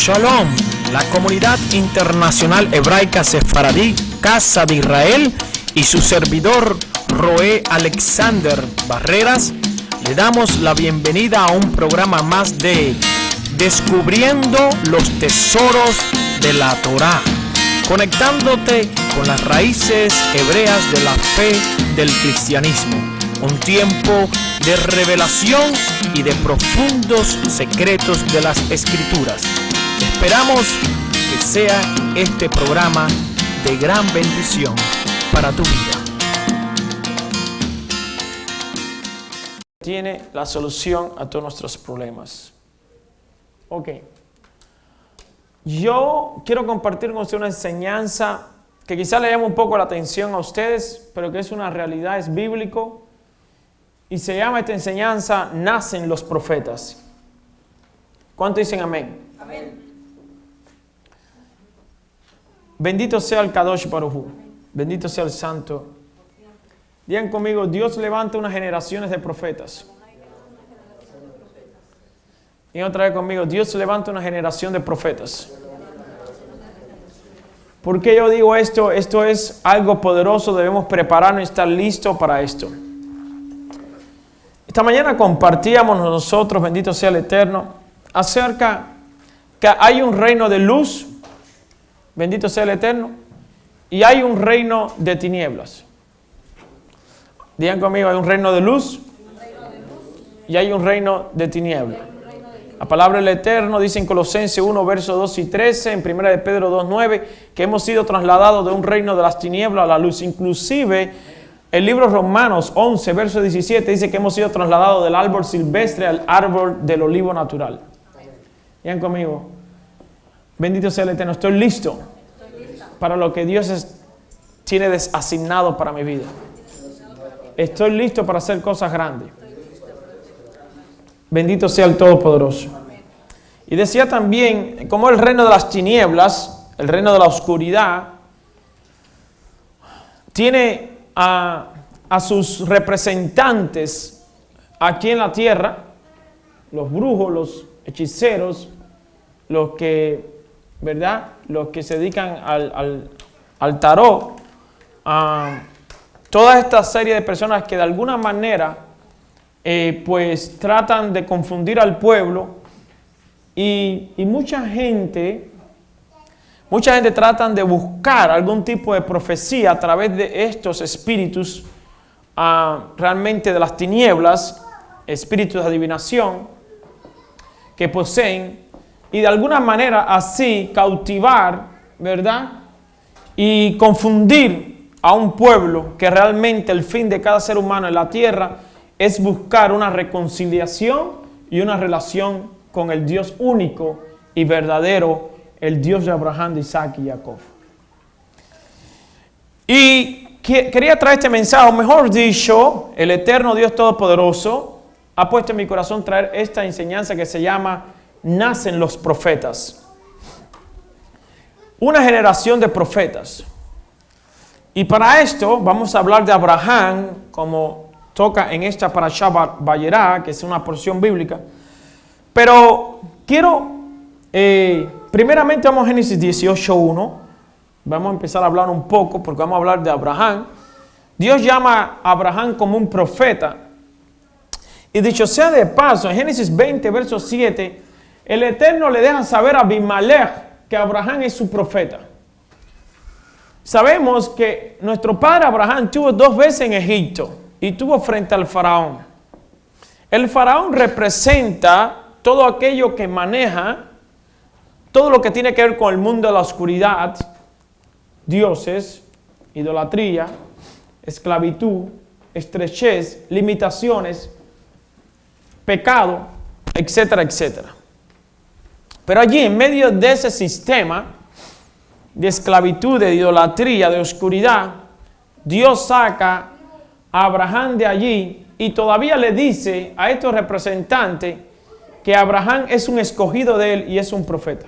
Shalom, la comunidad internacional hebraica sefaradí, Casa de Israel, y su servidor Roé Alexander Barreras, le damos la bienvenida a un programa más de Descubriendo los Tesoros de la Torá, conectándote con las raíces hebreas de la fe del cristianismo. Un tiempo de revelación y de profundos secretos de las Escrituras. Esperamos que sea este programa de gran bendición para tu vida. Tiene la solución a todos nuestros problemas. Ok. Yo quiero compartir con ustedes una enseñanza que quizá le llame un poco la atención a ustedes, pero que es una realidad, es bíblico. Y se llama esta enseñanza, Nacen los profetas. ¿Cuántos dicen amén? Amén. Bendito sea el Kadosh Baruj Hu. Bendito sea el Santo. Digan conmigo, Dios levanta unas generaciones de profetas. Y otra vez conmigo, Dios levanta una generación de profetas. ¿Por qué yo digo esto? Esto es algo poderoso, debemos prepararnos y estar listos para esto. Esta mañana compartíamos nosotros, bendito sea el Eterno, acerca que hay un reino de luz, bendito sea el Eterno, y hay un reino de tinieblas. Digan conmigo, hay un reino de luz y hay un reino de tinieblas. La palabra del Eterno dice en Colosenses 1, versos 2 y 13, en 1 de Pedro 2, 9, que hemos sido trasladados de un reino de las tinieblas a la luz. Inclusive, el libro Romanos 11, verso 17, dice que hemos sido trasladados del árbol silvestre al árbol del olivo natural. Vean conmigo. Bendito sea el Eterno. Estoy listo para lo que Dios tiene asignado para mi vida. Estoy listo para hacer cosas grandes. Bendito sea el Todopoderoso. Y decía también, como el reino de las tinieblas, el reino de la oscuridad, tiene a sus representantes aquí en la tierra, los brujos, los hechiceros, los que, ¿verdad? Los que se dedican al tarot, toda esta serie de personas que de alguna manera pues tratan de confundir al pueblo y mucha gente tratan de buscar algún tipo de profecía a través de estos espíritus realmente de las tinieblas, espíritus de adivinación que poseen y de alguna manera así cautivar, ¿verdad? Y confundir a un pueblo que realmente el fin de cada ser humano en la tierra es buscar una reconciliación y una relación con el Dios único y verdadero, el Dios de Abraham, de Isaac y Jacob. Y quería traer este mensaje, o mejor dicho, el eterno Dios Todopoderoso ha puesto en mi corazón traer esta enseñanza que se llama Nacen los profetas. Una generación de profetas. Y para esto vamos a hablar de Abraham, como toca en esta parashá Vayera, que es una porción bíblica. Pero quiero... primeramente vamos a Génesis 18:1. Vamos a empezar a hablar un poco porque vamos a hablar de Abraham. Dios llama a Abraham como un profeta. Y dicho sea de paso, en Génesis 20, verso 7, el Eterno le deja saber a Abimelech que Abraham es su profeta. Sabemos que nuestro padre Abraham tuvo 2 veces en Egipto y tuvo frente al faraón. El faraón representa todo aquello que maneja todo lo que tiene que ver con el mundo de la oscuridad, dioses, idolatría, esclavitud, estrechez, limitaciones, pecado, etcétera, etcétera. Pero allí, en medio de ese sistema de esclavitud, de idolatría, de oscuridad, Dios saca a Abraham de allí y todavía le dice a estos representantes que Abraham es un escogido de él y es un profeta.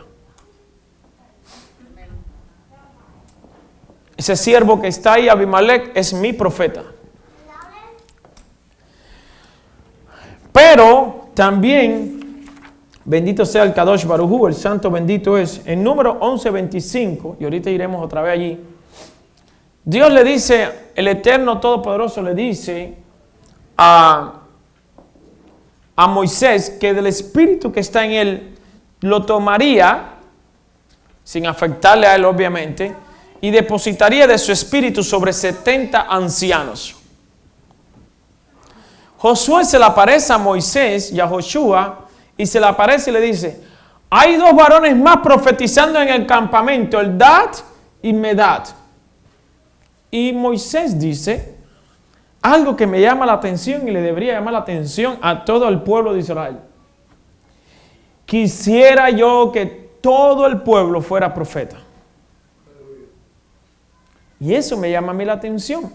Ese siervo que está ahí, Abimelech, es mi profeta. Pero también Bendito sea el Kadosh Baruj Hu, el santo bendito es. En número 11:25, y ahorita iremos otra vez allí, Dios le dice, el Eterno Todopoderoso le dice a Moisés que del espíritu que está en él lo tomaría, sin afectarle a él obviamente, y depositaría de su espíritu sobre 70 ancianos. Josué se le aparece a Moisés y a Joshua y se le aparece y le dice, hay dos varones más profetizando en el campamento, Eldad y Medad. Y Moisés dice algo que me llama la atención y le debería llamar la atención a todo el pueblo de Israel. Quisiera yo que todo el pueblo fuera profeta. Y eso me llama a mí la atención.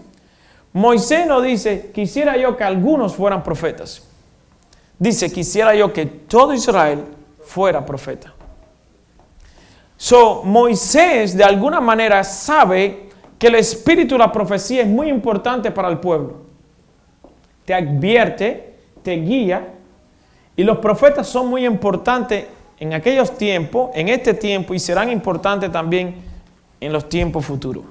Moisés no dice, quisiera yo que algunos fueran profetas. Dice, quisiera yo que todo Israel fuera profeta. Moisés de alguna manera sabe que el espíritu de la profecía es muy importante para el pueblo. Te advierte, te guía, y los profetas son muy importantes en aquellos tiempos, en este tiempo, y serán importantes también en los tiempos futuros.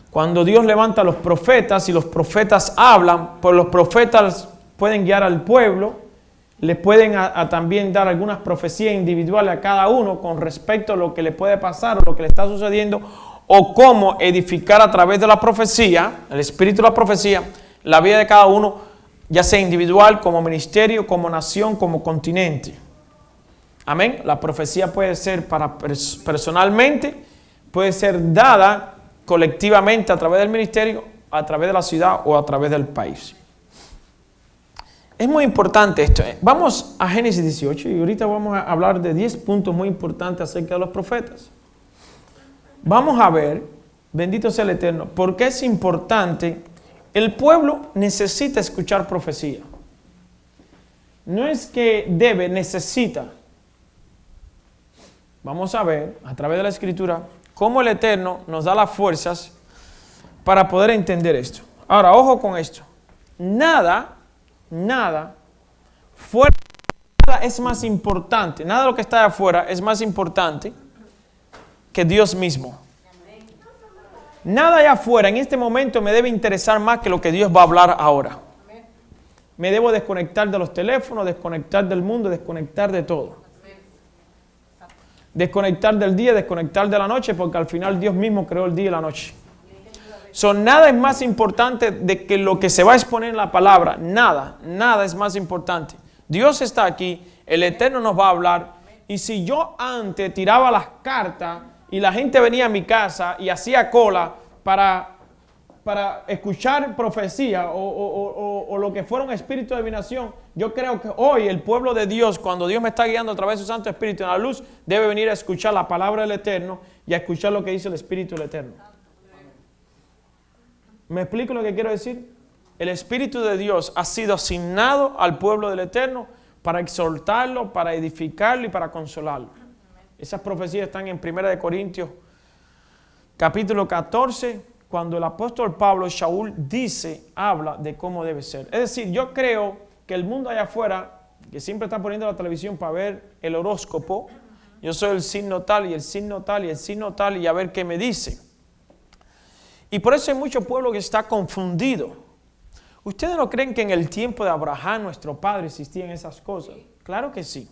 Cuando Dios levanta a los profetas y los profetas hablan, pues los profetas pueden guiar al pueblo, les pueden también dar algunas profecías individuales a cada uno con respecto a lo que le puede pasar o lo que le está sucediendo, o cómo edificar a través de la profecía, el espíritu de la profecía, la vida de cada uno, ya sea individual, como ministerio, como nación, como continente. Amén. La profecía puede ser personalmente, puede ser dada colectivamente a través del ministerio, a través de la ciudad o a través del país. Es muy importante esto. Vamos a Génesis 18 y ahorita vamos a hablar de 10 puntos muy importantes acerca de los profetas. Vamos a ver, bendito sea el Eterno, por qué es importante. El pueblo necesita escuchar profecía. No es que debe, necesita. Vamos a ver a través de la Escritura cómo el Eterno nos da las fuerzas para poder entender esto. Ahora, ojo con esto. Nada fuera, nada es más importante, nada de lo que está afuera es más importante que Dios mismo. Nada allá afuera en este momento me debe interesar más que lo que Dios va a hablar ahora. Me debo desconectar de los teléfonos, desconectar del mundo, desconectar de todo. Desconectar del día, desconectar de la noche, porque al final Dios mismo creó el día y la noche. Nada es más importante de que lo que se va a exponer en la palabra. Nada es más importante. Dios está aquí, el Eterno nos va a hablar. Y si yo antes tiraba las cartas y la gente venía a mi casa y hacía cola para escuchar profecía o lo que fuera un espíritu de adivinación, yo creo que hoy el pueblo de Dios, cuando Dios me está guiando a través de su Santo Espíritu en la luz, debe venir a escuchar la palabra del Eterno y a escuchar lo que dice el Espíritu del Eterno. ¿Me explico lo que quiero decir? El Espíritu de Dios ha sido asignado al pueblo del Eterno para exhortarlo, para edificarlo y para consolarlo. Esas profecías están en 1 Corintios capítulo 14, cuando el apóstol Pablo, Shaul, habla de cómo debe ser. Es decir, yo creo que el mundo allá afuera, que siempre está poniendo la televisión para ver el horóscopo, yo soy el signo tal y el signo tal y el signo tal y a ver qué me dice. Y por eso hay mucho pueblo que está confundido. ¿Ustedes no creen que en el tiempo de Abraham, nuestro padre, existían esas cosas? Claro que sí.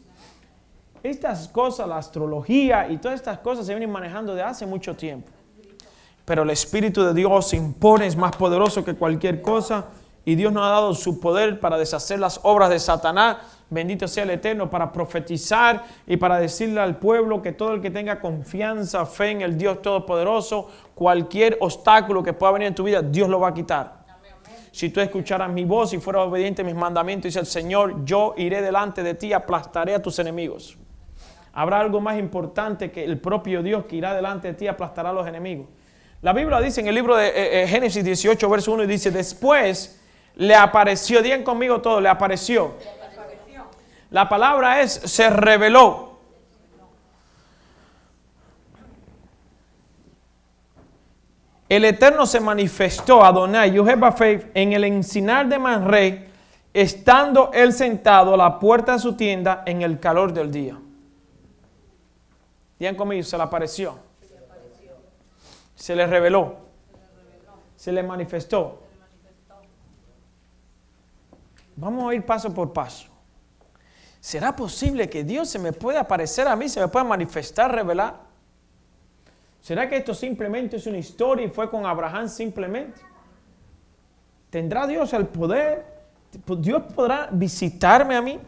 Estas cosas, la astrología y todas estas cosas se vienen manejando de hace mucho tiempo. Pero el Espíritu de Dios impone, es más poderoso que cualquier cosa. Y Dios nos ha dado su poder para deshacer las obras de Satanás. Bendito sea el Eterno, para profetizar y para decirle al pueblo que todo el que tenga confianza, fe en el Dios Todopoderoso, cualquier obstáculo que pueda venir en tu vida, Dios lo va a quitar. Si tú escucharas mi voz y fueras obediente a mis mandamientos, dice el Señor, yo iré delante de ti y aplastaré a tus enemigos. Habrá algo más importante que el propio Dios que irá delante de ti y aplastará a los enemigos. La Biblia dice en el libro de Génesis 18, verso 1, y dice, después le apareció, digan conmigo todo, le apareció. La palabra es, se reveló. El Eterno se manifestó, Adonai, Yehová, en el encinar de Manré, estando él sentado a la puerta de su tienda en el calor del día. Digan conmigo, se le apareció. Se le reveló. Se le manifestó. Vamos a ir paso por paso. ¿Será posible que Dios se me pueda aparecer a mí, se me pueda manifestar, revelar? ¿Será que esto simplemente es una historia y fue con Abraham simplemente? ¿Tendrá Dios el poder? ¿Dios podrá visitarme a mí?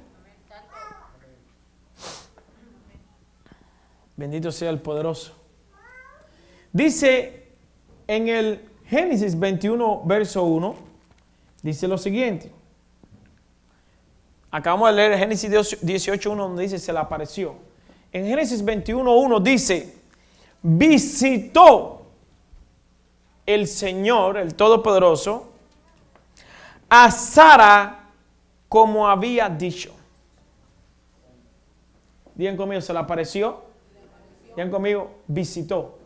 Bendito sea el poderoso. Dice en el Génesis 21, verso 1, dice lo siguiente. Acabamos de leer Génesis 18, 1, donde dice se le apareció. En Génesis 21, 1 dice, visitó el Señor, el Todopoderoso, a Sara como había dicho. Digan conmigo, se le apareció. Digan conmigo, visitó.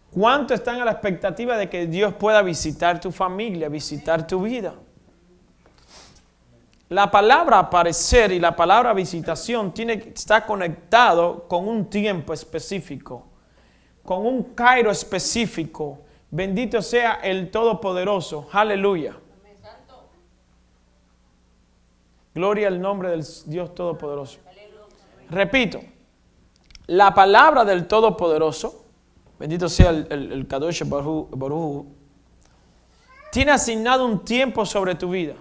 ¿Cuánto están a la expectativa de que Dios pueda visitar tu familia, visitar tu vida? La palabra aparecer y la palabra visitación está conectado con un tiempo específico, con un Cairo específico. Bendito sea el Todopoderoso. Aleluya. Gloria al nombre del Dios Todopoderoso. Repito, la palabra del Todopoderoso, bendito sea el Kadosh Baruj, tiene asignado un tiempo sobre tu vida.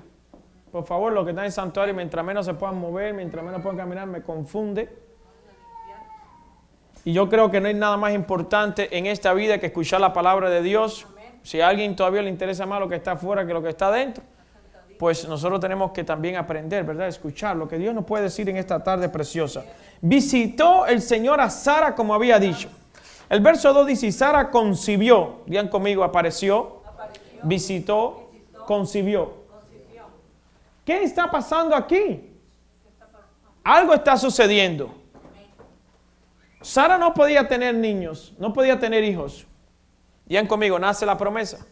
Por favor, los que están en santuario, mientras menos se puedan mover, mientras menos puedan caminar, me confunde. Y yo creo que no hay nada más importante en esta vida que escuchar la palabra de Dios. Si a alguien todavía le interesa más lo que está afuera que lo que está adentro, pues nosotros tenemos que también aprender, ¿verdad? Escuchar lo que Dios nos puede decir en esta tarde preciosa. Visitó el Señor a Sara como había dicho. El verso 2 dice, Sara concibió. Digan conmigo, apareció, visitó, concibió. ¿Qué está pasando aquí? Algo está sucediendo. Sara no podía tener niños, no podía tener hijos. Digan conmigo, nace la promesa.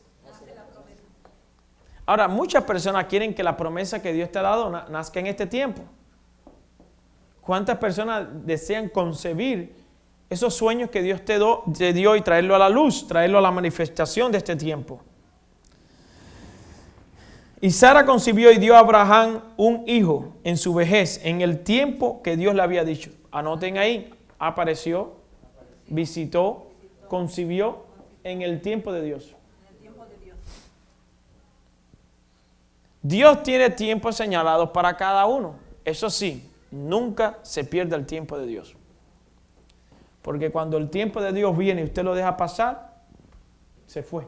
Ahora, muchas personas quieren que la promesa que Dios te ha dado nazca en este tiempo. ¿Cuántas personas desean concebir esos sueños que Dios te dio y traerlo a la luz, traerlo a la manifestación de este tiempo? Y Sara concibió y dio a Abraham un hijo en su vejez, en el tiempo que Dios le había dicho. Anoten ahí, apareció, visitó, concibió en el tiempo de Dios. Dios tiene tiempos señalados para cada uno. Eso sí, nunca se pierde el tiempo de Dios. Porque cuando el tiempo de Dios viene y usted lo deja pasar, se fue.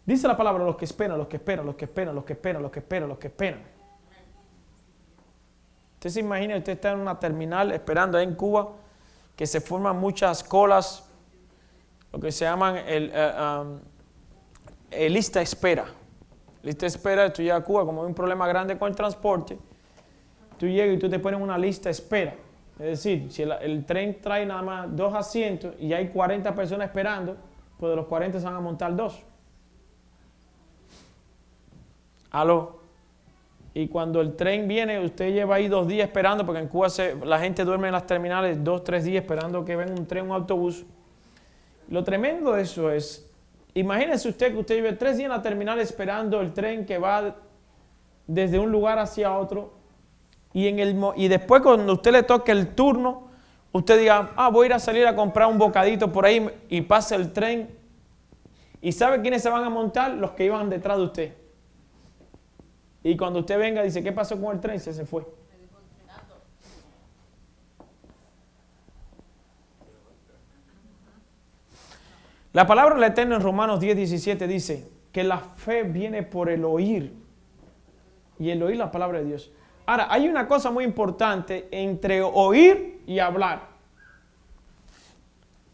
Dice la palabra, los que esperan, los que esperan, los que esperan, los que esperan, los que esperan, los que esperan. Usted se imagina, usted está en una terminal esperando ahí en Cuba, que se forman muchas colas, lo que se llaman lista de espera. Lista de espera, tú llegas a Cuba, como hay un problema grande con el transporte, tú llegas y tú te pones una lista de espera. Es decir, si el tren trae nada más 2 asientos y hay 40 personas esperando, pues de los 40 se van a montar 2. Aló. Y cuando el tren viene, usted lleva ahí 2 días esperando, porque en Cuba la gente duerme en las terminales 2, 3 días esperando que venga un tren, un autobús. Lo tremendo de eso es, imagínese usted que usted lleve 3 días en la terminal esperando el tren que va desde un lugar hacia otro, y después cuando usted le toque el turno, usted diga, voy a ir a salir a comprar un bocadito por ahí, y pasa el tren, y ¿sabe quiénes se van a montar? Los que iban detrás de usted. Y cuando usted venga, dice, ¿qué pasó con el tren? Se fue. La palabra del Eterno en Romanos 10:17 dice que la fe viene por el oír. Y el oír la palabra de Dios. Ahora, hay una cosa muy importante entre oír y hablar.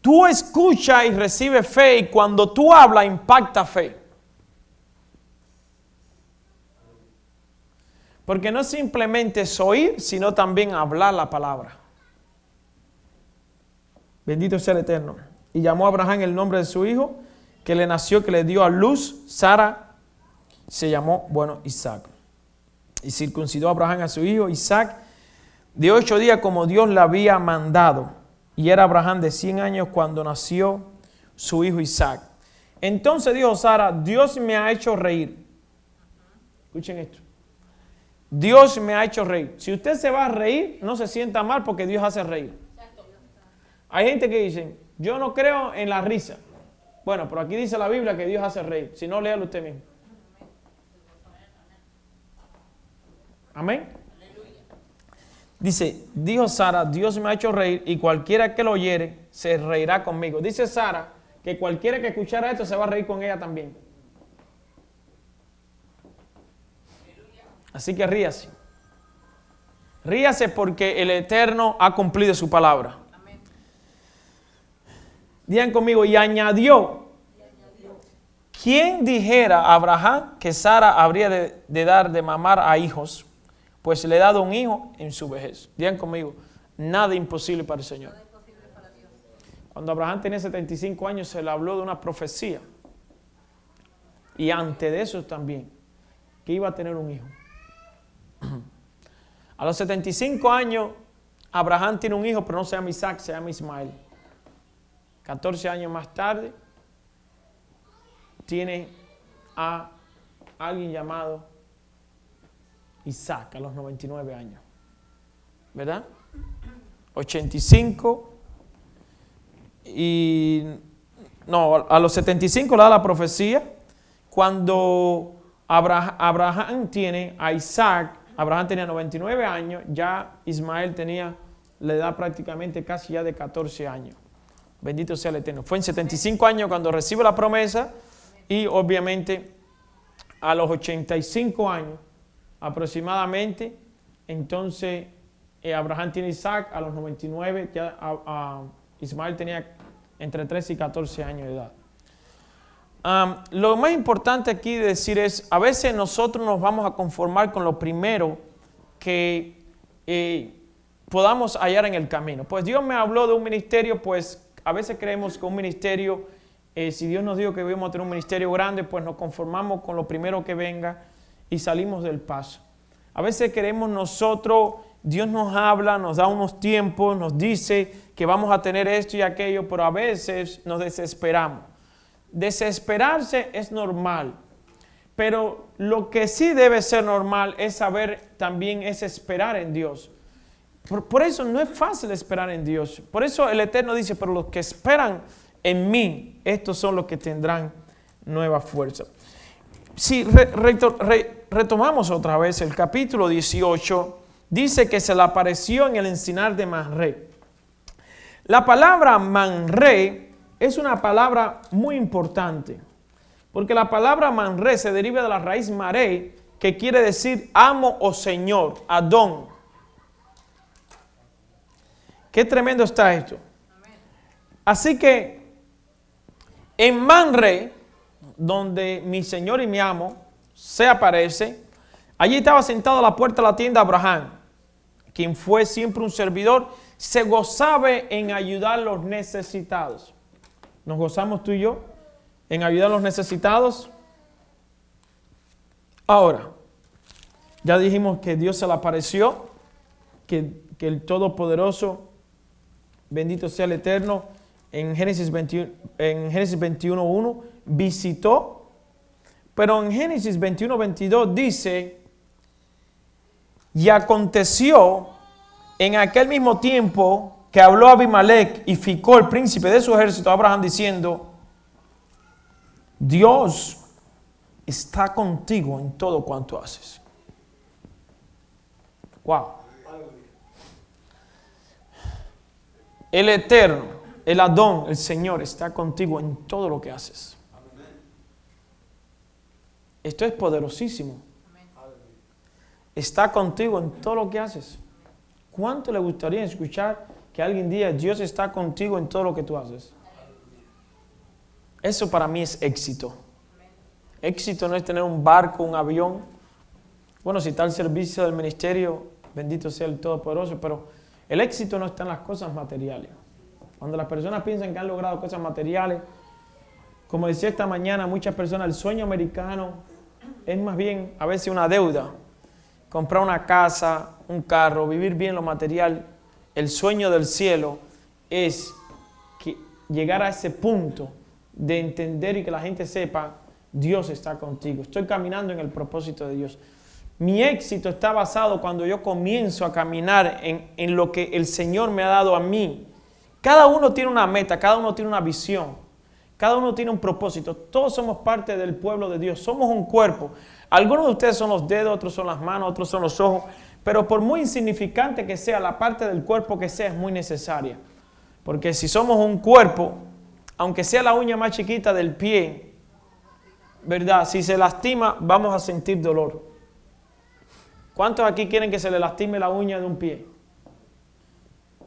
Tú escuchas y recibes fe, y cuando tú hablas impacta fe. Porque no simplemente es oír, sino también hablar la palabra. Bendito sea el Eterno. Y llamó a Abraham el nombre de su hijo, que le nació, que le dio a luz, Sara, se llamó, Isaac. Y circuncidó a Abraham a su hijo Isaac de 8 días como Dios le había mandado. Y era Abraham de 100 años cuando nació su hijo Isaac. Entonces dijo Sara, Dios me ha hecho reír. Escuchen esto. Dios me ha hecho reír. Si usted se va a reír, no se sienta mal porque Dios hace reír. Hay gente que dice, yo no creo en la risa. Bueno, pero aquí dice la Biblia que Dios hace reír. Si no, léalo usted mismo. Amén. Dice, dijo Sara, Dios me ha hecho reír y cualquiera que lo oyere se reirá conmigo. Dice Sara que cualquiera que escuchara esto se va a reír con ella también. Así que ríase. Ríase porque el Eterno ha cumplido su palabra. Amén. Digan conmigo, y añadió. ¿Quién dijera a Abraham que Sara habría de dar de mamar a hijos? Pues le he dado un hijo en su vejez. Digan conmigo, nada imposible para el Señor. Cuando Abraham tenía 75 años se le habló de una profecía. Y antes de eso también, que iba a tener un hijo. A los 75 años, Abraham tiene un hijo, pero no se llama Isaac, se llama Ismael. 14 años más tarde, tiene a alguien llamado Isaac a los 99 años. ¿Verdad? 85 y... No, a los 75 le da la profecía. Cuando Abraham tiene a Isaac, Abraham tenía 99 años, ya Ismael tenía la edad prácticamente casi ya de 14 años. Bendito sea el Eterno. Fue en 75 años cuando recibe la promesa y obviamente a los 85 años aproximadamente, entonces Abraham tiene Isaac, a los 99, ya Ismael tenía entre 13 y 14 años de edad. Lo más importante aquí decir es, a veces nosotros nos vamos a conformar con lo primero que podamos hallar en el camino. Pues Dios me habló de un ministerio, pues a veces creemos que un ministerio, si Dios nos dijo que íbamos a tener un ministerio grande, pues nos conformamos con lo primero que venga y salimos del paso. A veces queremos nosotros, Dios nos habla, nos da unos tiempos, nos dice que vamos a tener esto y aquello, pero a veces nos desesperamos. Desesperarse es normal, pero lo que sí debe ser normal es saber también es esperar en Dios. Por eso no es fácil esperar en Dios. Por eso el Eterno dice, pero los que esperan en mí, estos son los que tendrán nueva fuerza. Si retomamos otra vez el capítulo 18, dice que se le apareció en el encinar de Manré. La palabra Manré es una palabra muy importante, porque la palabra Manré se deriva de la raíz maré, que quiere decir amo o señor, Adón. Qué tremendo está esto. Así que en Manré, donde mi señor y mi amo se aparece, allí estaba sentado a la puerta de la tienda Abraham, quien fue siempre un servidor, se gozaba en ayudar a los necesitados. ¿Nos gozamos tú y yo en ayudar a los necesitados? Ahora, ya dijimos que Dios se le apareció, que el Todopoderoso, bendito sea el Eterno, en Génesis 21:1 visitó, pero en Génesis 21:22 dice, y aconteció en aquel mismo tiempo que habló Abimelech y Ficol, el príncipe de su ejército, a Abraham diciendo, Dios está contigo en todo cuanto haces. Wow. El Eterno, el Adón, el Señor está contigo en todo lo que haces. Esto es poderosísimo. Está contigo en todo lo que haces. ¿Cuánto le gustaría escuchar que alguien diga, Dios está contigo en todo lo que tú haces? Eso para mí es éxito. Éxito no es tener un barco, un avión. Bueno, si está al servicio del ministerio, bendito sea el Todopoderoso, pero el éxito no está en las cosas materiales. Cuando las personas piensan que han logrado cosas materiales, como decía esta mañana, muchas personas, el sueño americano es más bien a veces una deuda comprar una casa, un carro, vivir bien lo material. El sueño del cielo es que llegar a ese punto de entender y que la gente sepa, Dios está contigo. Estoy caminando en el propósito de Dios. Mi éxito está basado cuando yo comienzo a caminar en lo que el Señor me ha dado a mí. Cada uno tiene una meta, cada uno tiene una visión, cada uno tiene un propósito. Todos somos parte del pueblo de Dios, somos un cuerpo. Algunos de ustedes son los dedos, otros son las manos, otros son los ojos, pero por muy insignificante que sea, la parte del cuerpo que sea es muy necesaria. Porque si somos un cuerpo, aunque sea la uña más chiquita del pie, ¿verdad? Si se lastima, vamos a sentir dolor. ¿Cuántos aquí quieren que se le lastime la uña de un pie?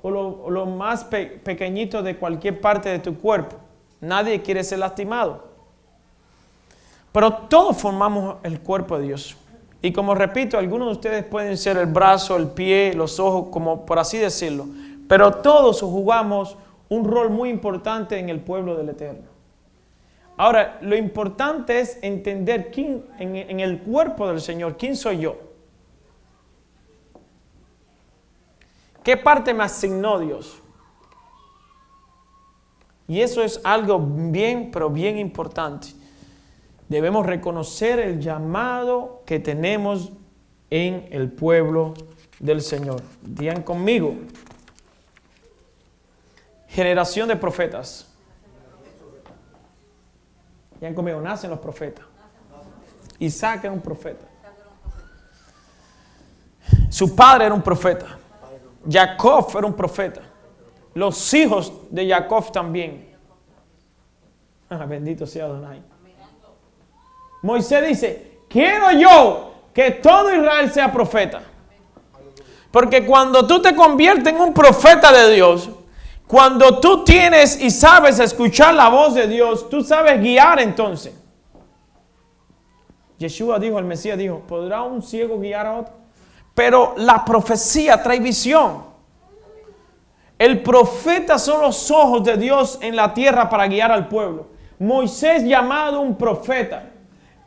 O lo más pequeñito de cualquier parte de tu cuerpo. Nadie quiere ser lastimado. Pero todos formamos el cuerpo de Dios. Y como repito, algunos de ustedes pueden ser el brazo, el pie, los ojos, como por así decirlo. Pero todos jugamos un rol muy importante en el pueblo del Eterno. Ahora, lo importante es entender quién, en el cuerpo del Señor, quién soy yo. ¿Qué parte me asignó Dios? Y eso es algo bien, pero bien importante. Debemos reconocer el llamado que tenemos en el pueblo del Señor. Digan conmigo. Generación de profetas. Digan conmigo, nacen los profetas. Isaac era un profeta. Su padre era un profeta. Jacob era un profeta. Los hijos de Jacob también. Bendito sea Adonai. Moisés dice, quiero yo que todo Israel sea profeta. Porque cuando tú te conviertes en un profeta de Dios, cuando tú tienes y sabes escuchar la voz de Dios, tú sabes guiar entonces. Yeshua dijo, el Mesías dijo, ¿podrá un ciego guiar a otro? Pero la profecía trae visión. El profeta son los ojos de Dios en la tierra para guiar al pueblo. Moisés llamado un profeta.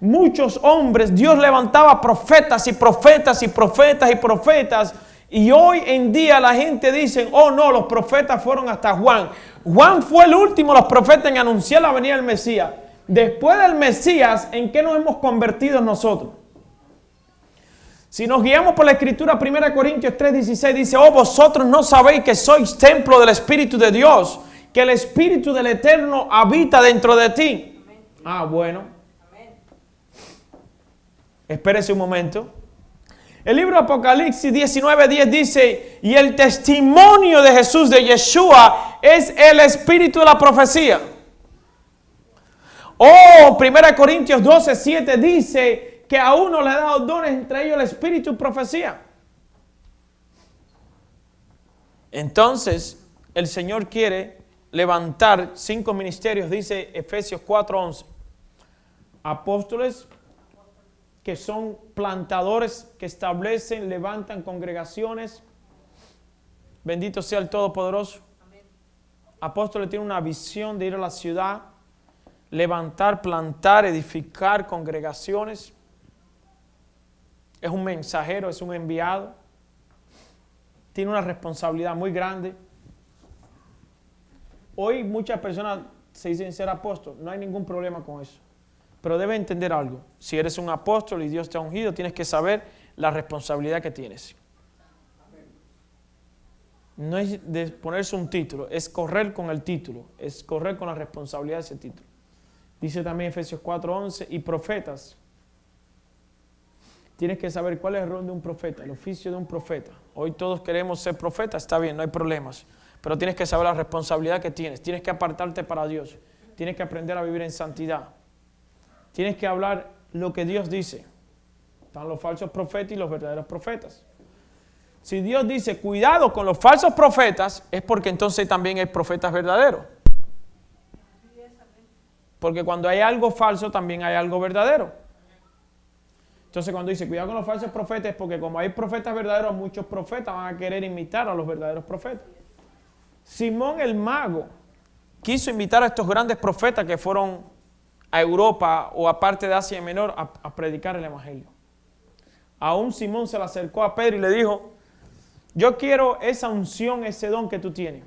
Muchos hombres, Dios levantaba profetas y profetas y profetas y profetas. Y hoy en día la gente dice, oh no, los profetas fueron hasta Juan. Juan fue el último de los profetas en anunciar la venida del Mesías. Después del Mesías, ¿en qué nos hemos convertido nosotros? Si nos guiamos por la Escritura, 1 Corintios 3:16 dice, oh, vosotros no sabéis que sois templo del Espíritu de Dios, que el Espíritu del Eterno habita dentro de ti. Amén. Ah, bueno. Amén. Espérese un momento. El libro de Apocalipsis 19:10 dice, y el testimonio de Jesús, de Yeshua, es el espíritu de la profecía. Oh, 1 Corintios 12:7 dice que a uno le ha dado dones, entre ellos el espíritu y profecía. Entonces, el Señor quiere levantar 5 ministerios, dice Efesios 4:11. Apóstoles, que son plantadores, que establecen, levantan congregaciones. Bendito sea el Todopoderoso. Amén. Apóstoles tienen una visión de ir a la ciudad, levantar, plantar, edificar congregaciones. Es un mensajero, es un enviado. Tiene una responsabilidad muy grande. Hoy muchas personas se dicen ser apóstol. No hay ningún problema con eso. Pero debes entender algo. Si eres un apóstol y Dios te ha ungido, tienes que saber la responsabilidad que tienes. No es de ponerse un título, es correr con el título, es correr con la responsabilidad de ese título. Dice también Efesios 4:11, y profetas. Tienes que saber cuál es el rol de un profeta, el oficio de un profeta. Hoy todos queremos ser profetas, está bien, no hay problemas. Pero tienes que saber la responsabilidad que tienes. Tienes que apartarte para Dios. Tienes que aprender a vivir en santidad. Tienes que hablar lo que Dios dice. Están los falsos profetas y los verdaderos profetas. Si Dios dice, cuidado con los falsos profetas, es porque entonces también hay profetas verdaderos. Porque cuando hay algo falso, también hay algo verdadero. Entonces cuando dice, cuidado con los falsos profetas, es porque como hay profetas verdaderos, muchos profetas van a querer imitar a los verdaderos profetas. Simón el mago quiso invitar a estos grandes profetas que fueron a Europa o a parte de Asia Menor a predicar el Evangelio. Aún Simón se le acercó a Pedro y le dijo, yo quiero esa unción, ese don que tú tienes.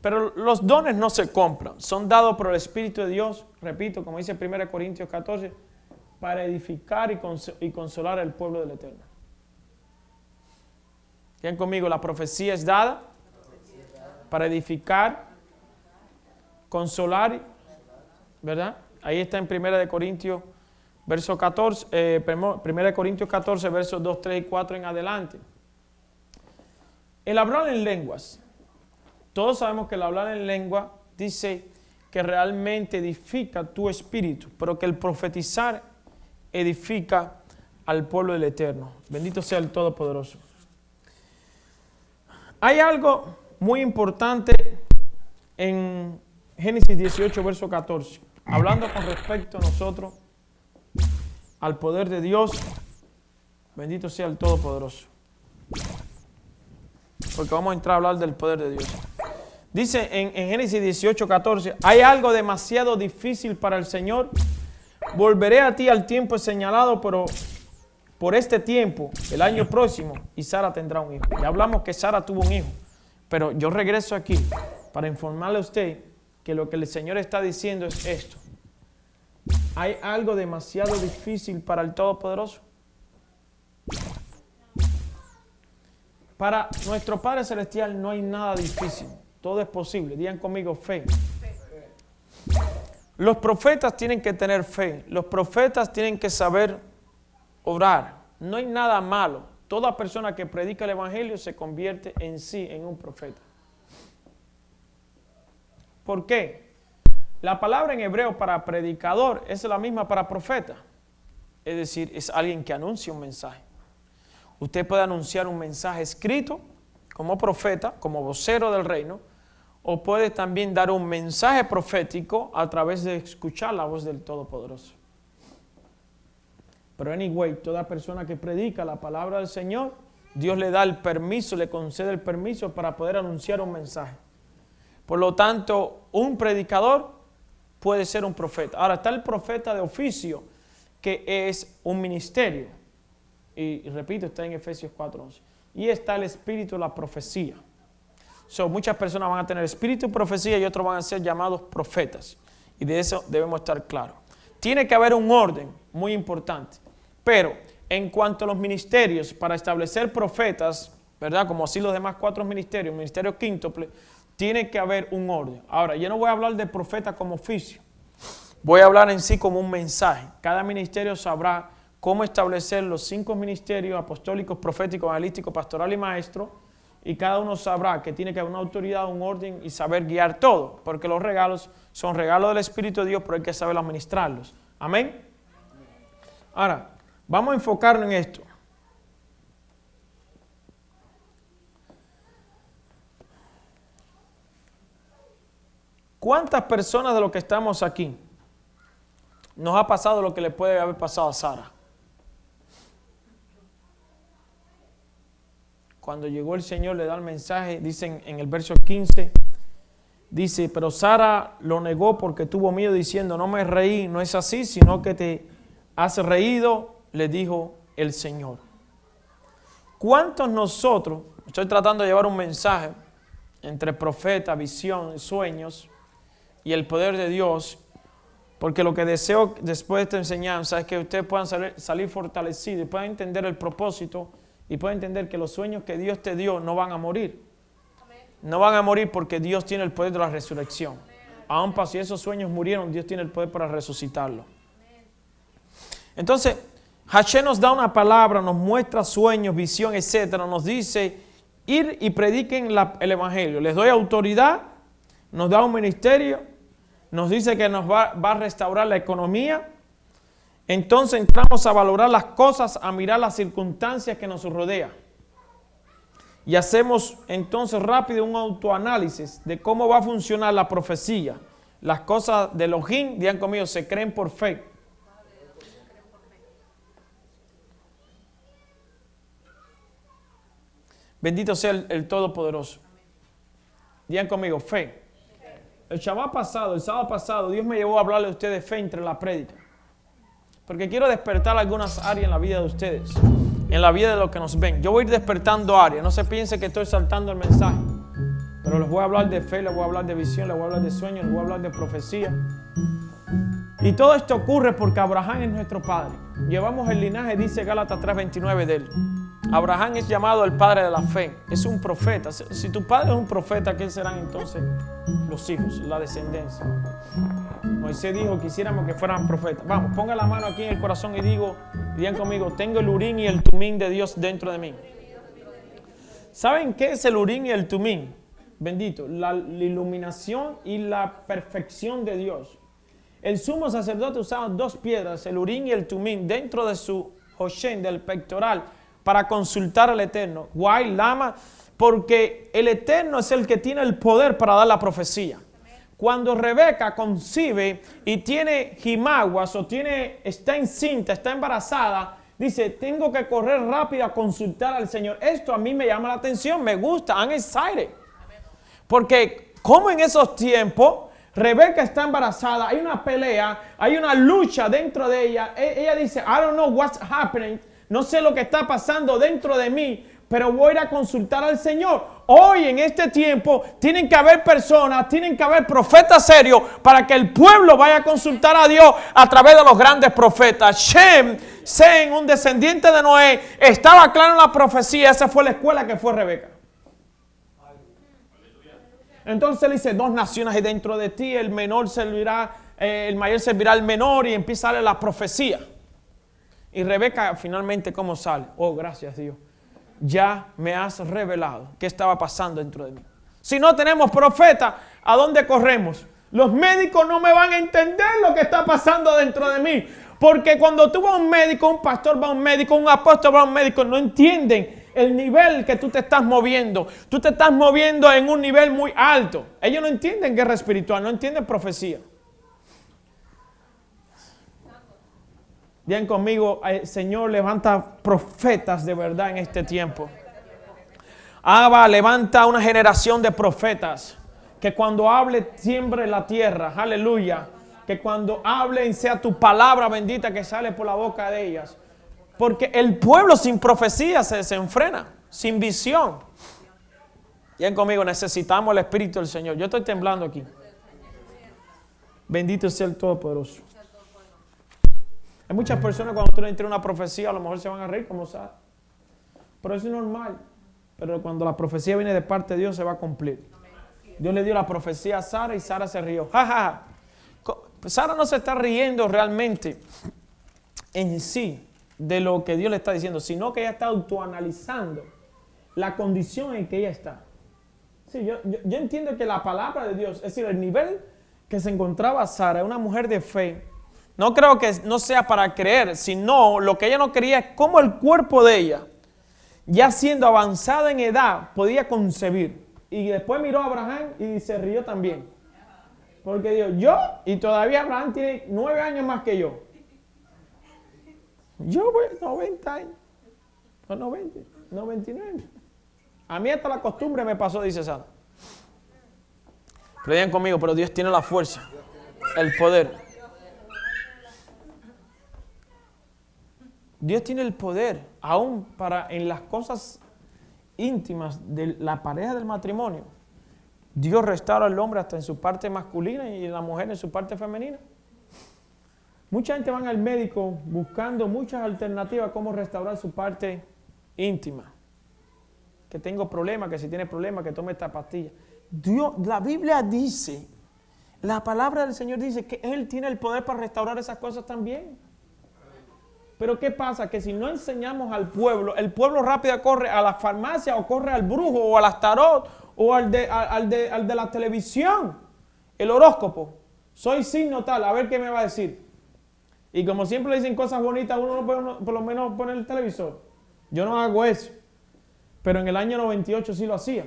Pero los dones no se compran, son dados por el Espíritu de Dios, repito, como dice 1 Corintios 14, para edificar y consolar al pueblo del Eterno. ¿Quién conmigo? La profecía es dada para edificar, consolar, ¿verdad? Ahí está en 1 Corintios, verso 14, 1 Corintios 14, versos 2, 3 y 4 en adelante. El hablar en lenguas. Todos sabemos que el hablar en lengua dice que realmente edifica tu espíritu, pero que el profetizar edifica al pueblo del Eterno. Bendito sea el Todopoderoso. Hay algo muy importante en Génesis 18, verso 14, hablando con respecto a nosotros, al poder de Dios. Bendito sea el Todopoderoso. Porque vamos a entrar a hablar del poder de Dios. Dice en Génesis 18, 14, hay algo demasiado difícil para el Señor. Volveré a ti al tiempo señalado, pero por este tiempo, el año próximo, y Sara tendrá un hijo. Ya hablamos que Sara tuvo un hijo, pero yo regreso aquí para informarle a usted que lo que el Señor está diciendo es esto. Hay algo demasiado difícil para el Todopoderoso. Para nuestro Padre Celestial no hay nada difícil. Todo es posible. Digan conmigo fe. Los profetas tienen que tener fe. Los profetas tienen que saber orar. No hay nada malo. Toda persona que predica el Evangelio se convierte en sí en un profeta. ¿Por qué? La palabra en hebreo para predicador es la misma para profeta. Es decir, es alguien que anuncia un mensaje. Usted puede anunciar un mensaje escrito como profeta, como vocero del reino, o puede también dar un mensaje profético a través de escuchar la voz del Todopoderoso. Pero anyway, toda persona que predica la palabra del Señor, Dios le da el permiso, le concede el permiso para poder anunciar un mensaje. Por lo tanto, un predicador puede ser un profeta. Ahora está el profeta de oficio, que es un ministerio. Y repito, está en Efesios 4:11. Y está el espíritu de la profecía. Muchas personas van a tener espíritu y profecía y otros van a ser llamados profetas. Y de eso debemos estar claros. Tiene que haber un orden muy importante. Pero en cuanto a los ministerios, para establecer profetas, ¿verdad? Como así los demás 4 ministerios, ministerio quíntuple, tiene que haber un orden. Ahora, yo no voy a hablar de profeta como oficio. Voy a hablar en sí como un mensaje. Cada ministerio sabrá cómo establecer los 5 ministerios apostólicos, proféticos, evangelísticos, pastoral y maestro. Y cada uno sabrá que tiene que haber una autoridad, un orden y saber guiar todo. Porque los regalos son regalos del Espíritu de Dios, pero hay que saber administrarlos. Amén. Ahora, vamos a enfocarnos en esto. ¿Cuántas personas de los que estamos aquí nos ha pasado lo que le puede haber pasado a Sara? Cuando llegó el Señor le da el mensaje, dicen en el verso 15, dice, pero Sara lo negó porque tuvo miedo diciendo, no me reí, no es así, sino que te has reído, le dijo el Señor. ¿Cuántos nosotros, estoy tratando de llevar un mensaje entre profeta, visión, sueños y el poder de Dios, porque lo que deseo después de esta enseñanza es que ustedes puedan salir fortalecidos y puedan entender el propósito y puedan entender que los sueños que Dios te dio no van a morir. No van a morir porque Dios tiene el poder de la resurrección. Aun para si esos sueños murieron, Dios tiene el poder para resucitarlos. Entonces, Hashem nos da una palabra, nos muestra sueños, visión, etcétera. Nos dice, ir y prediquen el Evangelio. Les doy autoridad, nos da un ministerio, nos dice que nos va a restaurar la economía. Entonces entramos a valorar las cosas, a mirar las circunstancias que nos rodean. Y hacemos entonces rápido un autoanálisis de cómo va a funcionar la profecía. Las cosas de Elohim, digan conmigo, se creen por fe. Bendito sea el Todopoderoso. Digan conmigo, fe. El sábado pasado, Dios me llevó a hablarle a ustedes de fe entre la prédica. porque quiero despertar algunas áreas en la vida de ustedes, en la vida de los que nos ven. Yo voy a ir despertando áreas, no se piense que estoy saltando el mensaje, pero les voy a hablar de fe, les voy a hablar de visión, les voy a hablar de sueños, les voy a hablar de profecía. Y todo esto ocurre porque Abraham es nuestro padre. Llevamos el linaje, dice Gálatas 3:29 de él. Abraham es llamado el padre de la fe, es un profeta. Si tu padre es un profeta, ¿qué serán entonces los hijos, la descendencia? Moisés dijo, quisiéramos que fueran profetas. Vamos, ponga la mano aquí en el corazón y digan conmigo, tengo el Urim y el Tumim de Dios dentro de mí. ¿Saben qué es el Urim y el Tumim? Bendito, la iluminación y la perfección de Dios. El sumo sacerdote usaba 2 piedras, el Urim y el Tumim, dentro de su Hoshen, del pectoral, para consultar al Eterno. Guay, Lama, porque el Eterno es el que tiene el poder para dar la profecía. Cuando Rebeca concibe y tiene jimaguas o está encinta, está embarazada, dice, tengo que correr rápido a consultar al Señor. Esto a mí me llama la atención, me gusta, I'm excited. Porque como en esos tiempos, Rebeca está embarazada, hay una pelea, hay una lucha dentro de ella. Ella dice, I don't know what's happening. No sé lo que está pasando dentro de mí, pero voy a ir a consultar al Señor. Hoy en este tiempo tienen que haber personas, tienen que haber profetas serios para que el pueblo vaya a consultar a Dios a través de los grandes profetas. Shem, Sem, un descendiente de Noé, estaba claro en la profecía. Esa fue la escuela que fue Rebeca. Entonces él dice, 2 naciones hay dentro de ti, el mayor servirá al menor, y empieza a darle la profecía. Y Rebeca finalmente, ¿cómo sale? Oh, gracias Dios. Ya me has revelado qué estaba pasando dentro de mí. Si no tenemos profeta, ¿a dónde corremos? Los médicos no me van a entender lo que está pasando dentro de mí. Porque cuando tú vas a un médico, un pastor va a un médico, un apóstol va a un médico, no entienden el nivel que tú te estás moviendo. Tú te estás moviendo en un nivel muy alto. Ellos no entienden guerra espiritual, no entienden profecía. Digan conmigo, Señor, levanta profetas de verdad en este tiempo. Abba, levanta una generación de profetas que cuando hable siembre la tierra. Aleluya. Que cuando hablen sea tu palabra bendita que sale por la boca de ellas. Porque el pueblo sin profecía se desenfrena, sin visión. Digan conmigo, necesitamos el Espíritu del Señor. Yo estoy temblando aquí. Bendito sea el Todopoderoso. Hay muchas personas cuando tú le entregas una profecía a lo mejor se van a reír como Sara. Pero eso es normal. Pero cuando la profecía viene de parte de Dios se va a cumplir. Dios le dio la profecía a Sara y Sara se rió. Ja, ja, ja. Sara no se está riendo realmente en sí de lo que Dios le está diciendo, sino que ella está autoanalizando la condición en que ella está. Sí, yo entiendo que la palabra de Dios, es decir, el nivel que se encontraba Sara, una mujer de fe, no creo que no sea para creer, sino lo que ella no quería es cómo el cuerpo de ella, ya siendo avanzada en edad, podía concebir. Y después miró a Abraham y se rió también. Porque dijo, yo, y todavía Abraham tiene 9 años más que yo. Yo voy 90 años. No 90, 99. A mí hasta la costumbre me pasó, dice Sara. Pero digan conmigo, pero Dios tiene la fuerza, el poder. Dios tiene el poder, aún para en las cosas íntimas de la pareja del matrimonio. Dios restaura al hombre hasta en su parte masculina y la mujer en su parte femenina. Mucha gente va al médico buscando muchas alternativas a cómo restaurar su parte íntima. Que tengo problemas, que si tiene problemas, que tome esta pastilla. Dios, la Biblia dice, la palabra del Señor dice que Él tiene el poder para restaurar esas cosas también. Pero ¿qué pasa? Que si no enseñamos al pueblo, el pueblo rápido corre a la farmacia o corre al brujo o al astarot o al de la televisión, el horóscopo. Soy signo tal, a ver qué me va a decir. Y como siempre le dicen cosas bonitas, uno no puede por lo menos poner el televisor. Yo no hago eso. Pero en el año 98 sí lo hacía.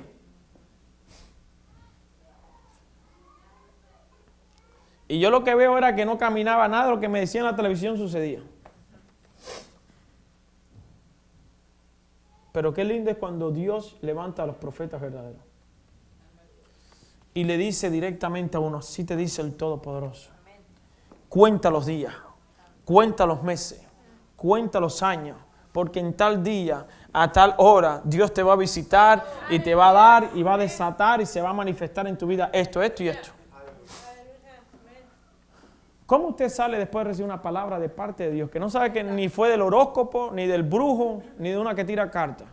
Y yo lo que veo era que no caminaba nada de lo que me decían en la televisión sucedía. Pero qué lindo es cuando Dios levanta a los profetas verdaderos. Y le dice directamente a uno, así te dice el Todopoderoso. Cuenta los días, cuenta los meses, cuenta los años, porque en tal día, a tal hora, Dios te va a visitar y te va a dar y va a desatar y se va a manifestar en tu vida esto, esto y esto. ¿Cómo usted sale después de recibir una palabra de parte de Dios que no sabe que ni fue del horóscopo, ni del brujo, ni de una que tira carta?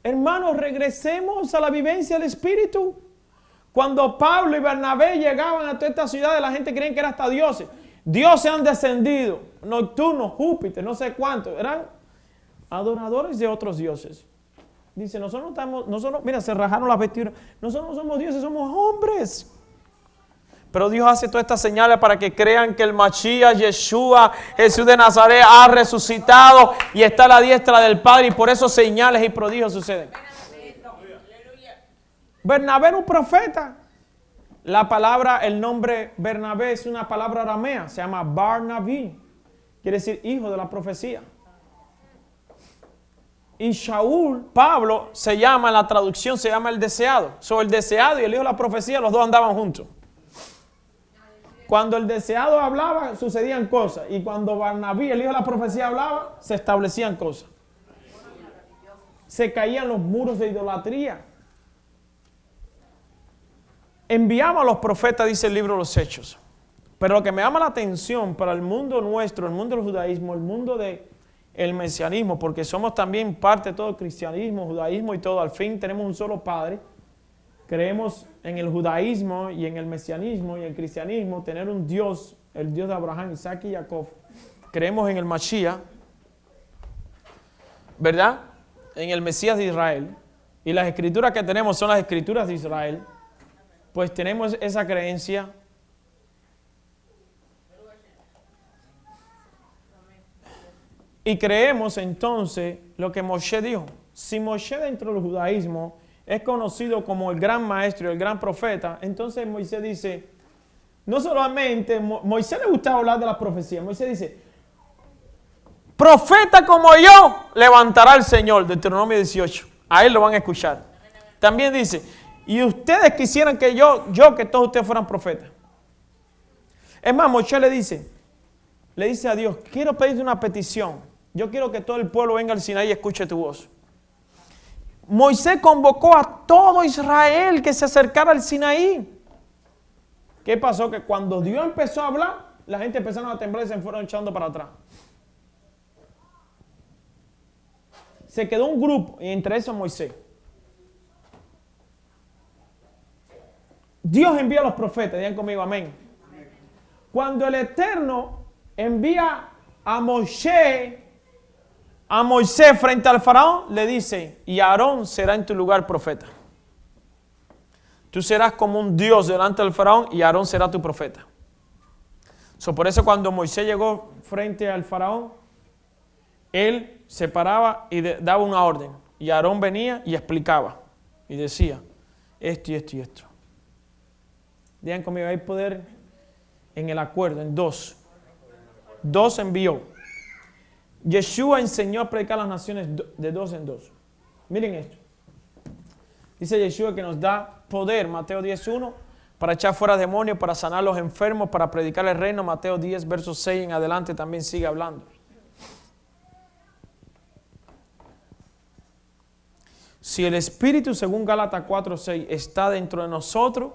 Hermanos, regresemos a la vivencia del Espíritu. Cuando Pablo y Bernabé llegaban a toda esta ciudad, la gente creía que eran hasta dioses. Dioses han descendido, Nocturno, Júpiter, no sé cuántos, eran adoradores de otros dioses. Dice, nosotros, mira, se rajaron las vestiduras. Nosotros no somos dioses, somos hombres. Pero Dios hace todas estas señales para que crean que el Mashiach, Yeshua, Jesús de Nazaret ha resucitado y está a la diestra del Padre, y por eso señales y prodigios suceden. Bernabé era un profeta. La palabra, el nombre Bernabé es una palabra aramea, se llama Barnabí, quiere decir hijo de la profecía. Y Shaul, Pablo, se llama, en la traducción se llama el deseado. El deseado y el hijo de la profecía, los dos andaban juntos. Cuando el deseado hablaba, sucedían cosas. Y cuando Barnabé, el hijo de la profecía, hablaba, se establecían cosas. Se caían los muros de idolatría. Enviamos a los profetas, dice el libro de los Hechos. Pero lo que me llama la atención para el mundo nuestro, el mundo del judaísmo, el mundo del mesianismo, porque somos también parte de todo el cristianismo, judaísmo y todo, al fin tenemos un solo Padre. Creemos en el judaísmo y en el mesianismo y en el cristianismo, tener un Dios, el Dios de Abraham, Isaac y Jacob. Creemos en el Mashiach, ¿verdad? En el Mesías de Israel. Y las escrituras que tenemos son las escrituras de Israel. Pues tenemos esa creencia. Y creemos entonces lo que Moshe dijo. Si Moshe dentro del judaísmo es conocido como el gran maestro, el gran profeta, entonces Moisés dice, no solamente, Moisés le gustaba hablar de las profecías, Moisés dice, profeta como yo levantará el Señor, Deuteronomio 18, a él lo van a escuchar. También dice, y ustedes quisieran que que todos ustedes fueran profetas. Es más, Moisés le dice a Dios, quiero pedirte una petición. Yo quiero que todo el pueblo venga al Sinaí y escuche tu voz. Moisés convocó a todo Israel que se acercara al Sinaí. ¿Qué pasó? Que cuando Dios empezó a hablar, la gente empezaron a temblar y se fueron echando para atrás. Se quedó un grupo, y entre esos Moisés. Dios envía a los profetas, digan conmigo, amén. Cuando el Eterno envía a Moisés frente al faraón, le dice, y Aarón será en tu lugar profeta. Tú serás como un Dios delante del faraón y Aarón será tu profeta. Por eso cuando Moisés llegó frente al faraón, él se paraba y daba una orden. Y Aarón venía y explicaba. Y decía, esto y esto y esto. Digan conmigo, hay poder en el acuerdo, en dos. Dos envió. Yeshua enseñó a predicar a las naciones de dos en dos. Miren esto. Dice Yeshua que nos da poder, Mateo 10:1, para echar fuera demonios, para sanar a los enfermos, para predicar el reino. Mateo 10, versos 6 en adelante también sigue hablando. Si el Espíritu, según Gálatas 4:6, está dentro de nosotros,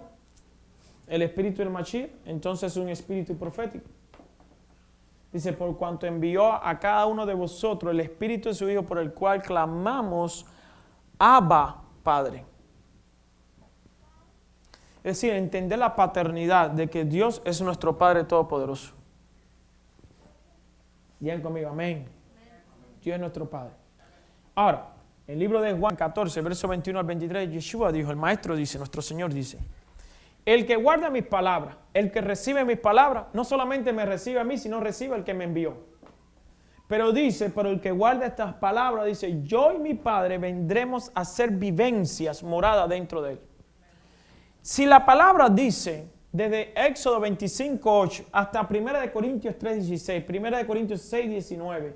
el Espíritu del Mashiach, entonces es un espíritu profético. Dice, por cuanto envió a cada uno de vosotros el Espíritu de su Hijo, por el cual clamamos, Abba, Padre. Es decir, entender la paternidad de que Dios es nuestro Padre Todopoderoso. Digan conmigo, amén. Dios es nuestro Padre. Ahora, el libro de Juan 14, verso 21 al 23, Yeshua dijo, el Maestro dice, nuestro Señor dice, el que guarda mis palabras, el que recibe mis palabras, no solamente me recibe a mí, sino recibe al que me envió. Pero dice, pero el que guarda estas palabras, dice, yo y mi Padre vendremos a hacer vivencias, morada dentro de él. Si la palabra dice, desde Éxodo 25:8 hasta 1 Corintios 3:16, 1 Corintios 6:19,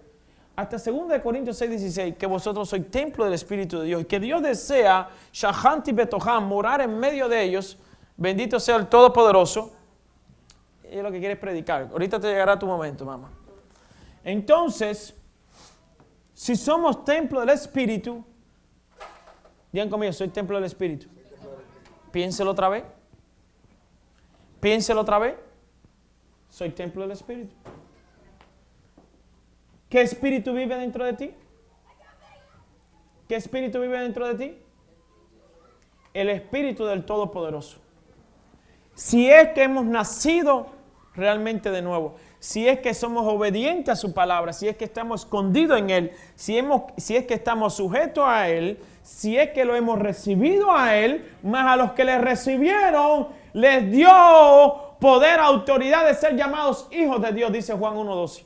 hasta 2 Corintios 6:16, que vosotros sois templo del Espíritu de Dios y que Dios desea, Shahanti Betoham, morar en medio de ellos, bendito sea el Todopoderoso, es lo que quieres predicar. Ahorita te llegará tu momento, mamá. Entonces, si somos templo del Espíritu, digan conmigo, soy templo del Espíritu. Piénselo otra vez. Piénselo otra vez. Soy templo del Espíritu. ¿Qué espíritu vive dentro de ti? ¿Qué espíritu vive dentro de ti? El Espíritu del Todopoderoso. Si es que hemos nacido realmente de nuevo, si es que somos obedientes a su palabra, si es que estamos escondidos en Él, si es que estamos sujetos a Él, si es que lo hemos recibido a Él, más a los que le recibieron, les dio poder, autoridad de ser llamados hijos de Dios, dice Juan 1:12.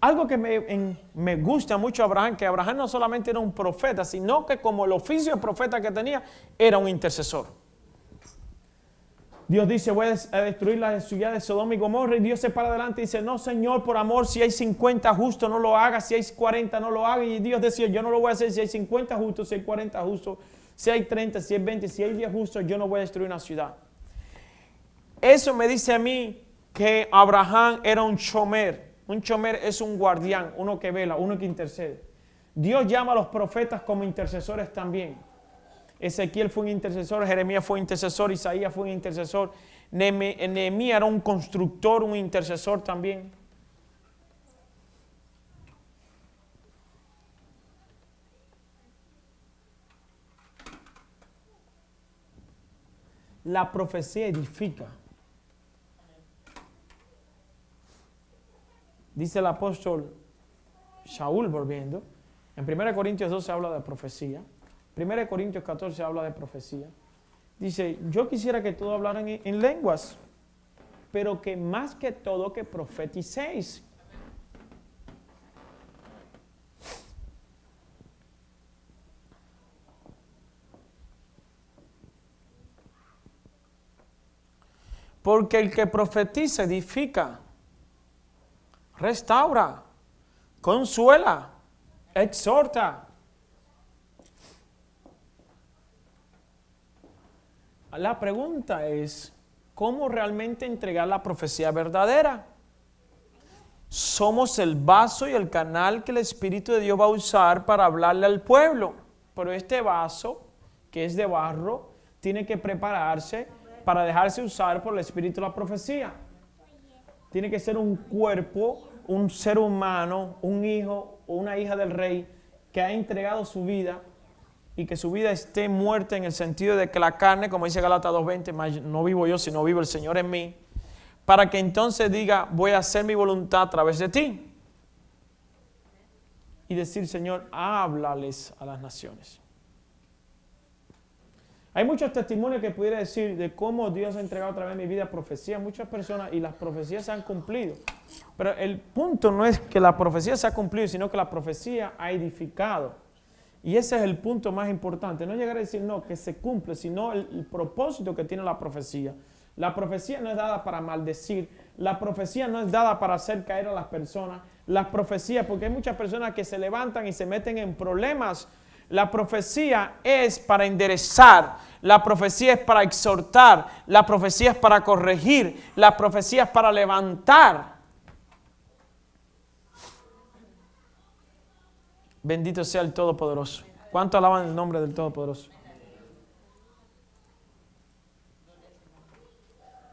Algo que me gusta mucho a Abraham, que Abraham no solamente era un profeta, sino que como el oficio de profeta que tenía, era un intercesor. Dios dice, voy a destruir la ciudad de Sodoma y Gomorra, y Dios se para adelante y dice, no Señor, por amor, si hay 50 justos no lo hagas, si hay 40 no lo hagas, y Dios decía, yo no lo voy a hacer si hay 50 justos, si hay 40 justos, si hay 30, si hay 20, si hay 10 justos, yo no voy a destruir una ciudad. Eso me dice a mí que Abraham era un shomer. Un shomer es un guardián, uno que vela, uno que intercede. Dios llama a los profetas como intercesores también. Ezequiel fue un intercesor, Jeremías fue un intercesor, Isaías fue un intercesor, Nehemías era un constructor, un intercesor también. La profecía edifica. Dice el apóstol Shaul volviendo, en 1 Corintios 12 habla de profecía, 1 Corintios 14 habla de profecía. Dice, yo quisiera que todos hablaran en lenguas, pero que más que todo que profeticéis. Porque el que profetiza edifica, restaura, consuela, exhorta. La pregunta es, ¿cómo realmente entregar la profecía verdadera? Somos el vaso y el canal que el Espíritu de Dios va a usar para hablarle al pueblo. Pero este vaso, que es de barro, tiene que prepararse para dejarse usar por el Espíritu de la profecía. Tiene que ser un cuerpo, un ser humano, un hijo o una hija del rey que ha entregado su vida y que su vida esté muerta en el sentido de que la carne, como dice Gálatas 2:20, no vivo yo, sino vivo el Señor en mí, para que entonces diga, voy a hacer mi voluntad a través de ti. Y decir, Señor, háblales a las naciones. Hay muchos testimonios que pudiera decir de cómo Dios ha entregado a través de mi vida profecías, muchas personas, y las profecías se han cumplido. Pero el punto no es que la profecía se ha cumplido, sino que la profecía ha edificado. Y ese es el punto más importante. No llegar a decir, no, que se cumple, sino el propósito que tiene la profecía. La profecía no es dada para maldecir. La profecía no es dada para hacer caer a las personas. La profecía, porque hay muchas personas que se levantan y se meten en problemas. La profecía es para enderezar, la profecía es para exhortar, la profecía es para corregir, la profecía es para levantar. Bendito sea el Todopoderoso. ¿Cuánto alaban el nombre del Todopoderoso?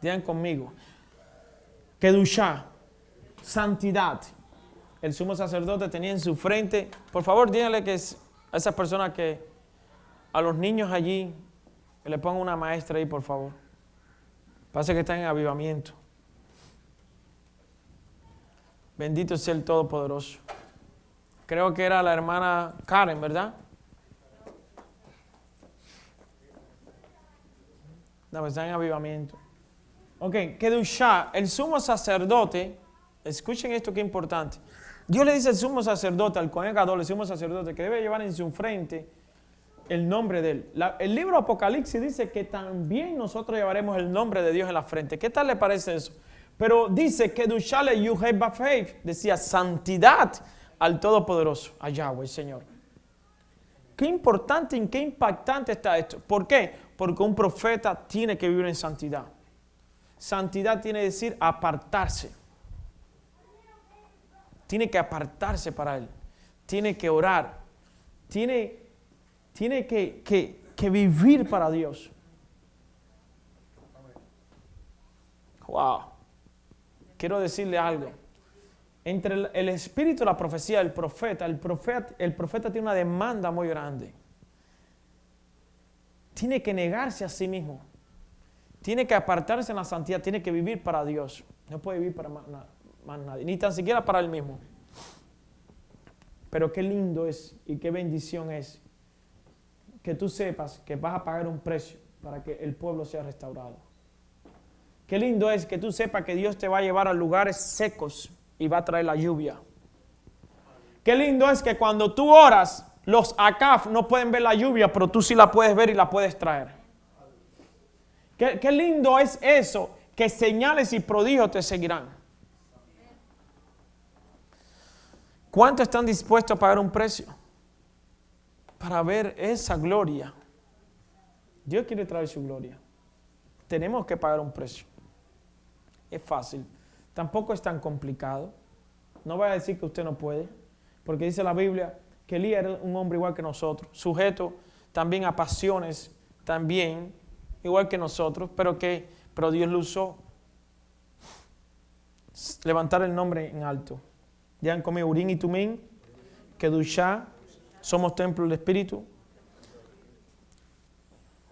Digan conmigo. Kedushá, santidad. El sumo sacerdote tenía en su frente. Por favor, díganle que es a esas personas que, a los niños allí, que le pongan una maestra ahí, por favor. Parece que están en avivamiento. Bendito sea el Todopoderoso. Creo que era la hermana Karen, ¿verdad? No, está en avivamiento. Ok, Kedushá, el sumo sacerdote, escuchen esto que es importante. Dios le dice al sumo sacerdote, al Cohen Gadol, el sumo sacerdote, que debe llevar en su frente el nombre de él. El libro Apocalipsis dice que también nosotros llevaremos el nombre de Dios en la frente. ¿Qué tal le parece eso? Pero dice que Kedushá le yuhei bafeif, decía santidad al Todopoderoso, a Yahweh, Señor. qué importante y qué impactante está esto. ¿Por qué? Porque un profeta tiene que vivir en santidad. Santidad tiene que decir apartarse. Tiene que apartarse para Él. Tiene que orar. Tiene que vivir para Dios. Wow. Quiero decirle algo. Entre el espíritu y la profecía, el profeta tiene una demanda muy grande. Tiene que negarse a sí mismo. Tiene que apartarse en la santidad. Tiene que vivir para Dios. No puede vivir para más nadie. Ni tan siquiera para Él mismo. Pero qué lindo es y qué bendición es que tú sepas que vas a pagar un precio para que el pueblo sea restaurado. Qué lindo es que tú sepas que Dios te va a llevar a lugares secos y va a traer la lluvia. Qué lindo es que cuando tú oras, los Acaf no pueden ver la lluvia, pero tú sí la puedes ver y la puedes traer. Qué lindo es eso, que señales y prodigios te seguirán. ¿Cuántos están dispuestos a pagar un precio para ver esa gloria? Dios quiere traer su gloria. Tenemos que pagar un precio. Es fácil. Tampoco es tan complicado. No voy a decir que usted no puede, porque dice la Biblia que Elías era un hombre igual que nosotros, sujeto también a pasiones, también igual que nosotros, pero Dios lo usó. Levantar el nombre en alto. Ya han comido Urim y Tumim, Kedushá, somos templo del Espíritu.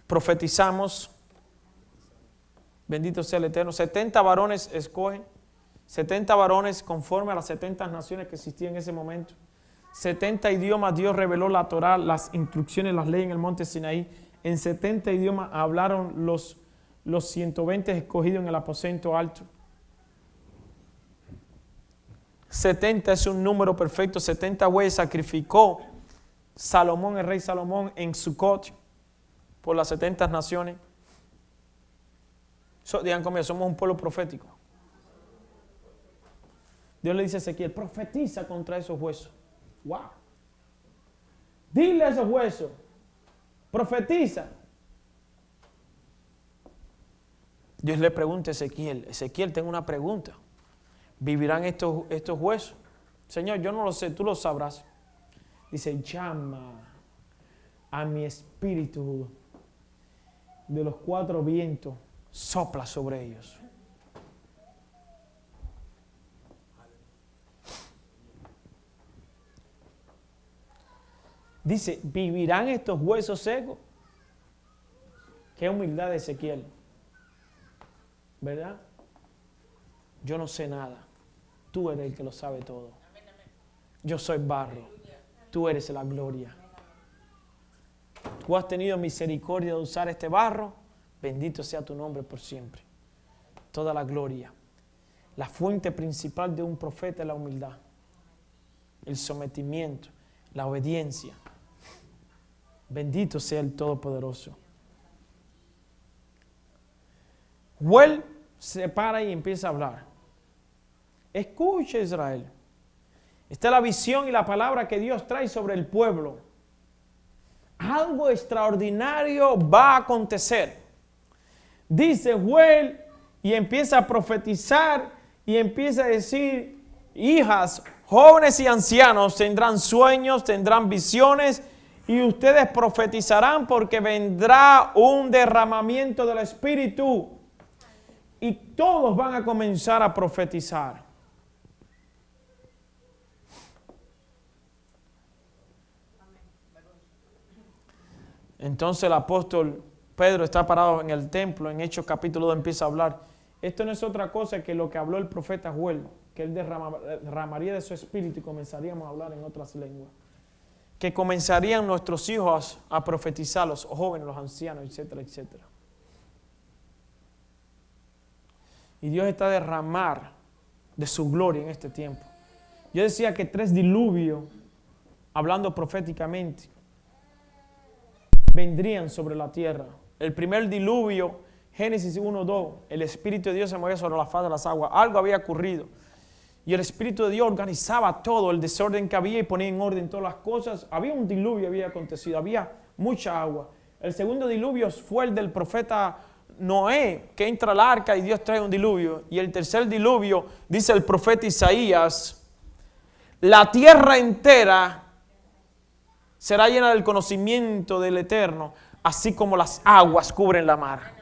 Profetizamos. Bendito sea el Eterno. 70 varones escogen. 70 varones conforme a las 70 naciones que existían en ese momento. 70 idiomas Dios reveló la Torá, las instrucciones, las leyes en el monte Sinaí. En 70 idiomas hablaron los 120 escogidos en el aposento alto. 70 es un número perfecto. 70 bueyes sacrificó Salomón, el rey Salomón, en Sucot por las 70 naciones. Digan conmigo, somos un pueblo profético. Dios le dice a Ezequiel, profetiza contra esos huesos. ¡Wow! Dile a esos huesos, profetiza. Dios le pregunta a Ezequiel, tengo una pregunta. ¿Vivirán estos huesos? Señor, yo no lo sé, tú lo sabrás. Dice, llama a mi espíritu de los 4 vientos, sopla sobre ellos. Dice, ¿vivirán estos huesos secos? Qué humildad de Ezequiel, ¿verdad? Yo no sé nada. Tú eres el que lo sabe todo. Yo soy barro. Tú eres la gloria. Tú has tenido misericordia de usar este barro. Bendito sea tu nombre por siempre. Toda la gloria. La fuente principal de un profeta es la humildad. El sometimiento. La obediencia. Bendito sea el Todopoderoso. Joel se para y empieza a hablar. Escucha, Israel. Esta es la visión y la palabra que Dios trae sobre el pueblo. Algo extraordinario va a acontecer. Dice Joel y empieza a profetizar y empieza a decir, hijas, jóvenes y ancianos tendrán sueños, tendrán visiones y ustedes profetizarán porque vendrá un derramamiento del Espíritu y todos van a comenzar a profetizar. Entonces el apóstol Pedro está parado en el templo, en Hechos capítulo 2 empieza a hablar. Esto no es otra cosa que lo que habló el profeta Joel, que él derramaría de su espíritu y comenzaríamos a hablar en otras lenguas. Que comenzarían nuestros hijos a profetizar, los jóvenes, los ancianos, etcétera, etcétera. Y Dios está a derramar de su gloria en este tiempo. Yo decía que 3 diluvios, hablando proféticamente, vendrían sobre la tierra. El primer diluvio, Génesis 1:2, el Espíritu de Dios se movía sobre la faz de las aguas. Algo había ocurrido. Y el Espíritu de Dios organizaba todo, el desorden que había y ponía en orden todas las cosas. Había un diluvio, había acontecido, había mucha agua. El segundo diluvio fue el del profeta Noé, que entra al arca y Dios trae un diluvio. Y el tercer diluvio, dice el profeta Isaías, la tierra entera será llena del conocimiento del Eterno, así como las aguas cubren la mar.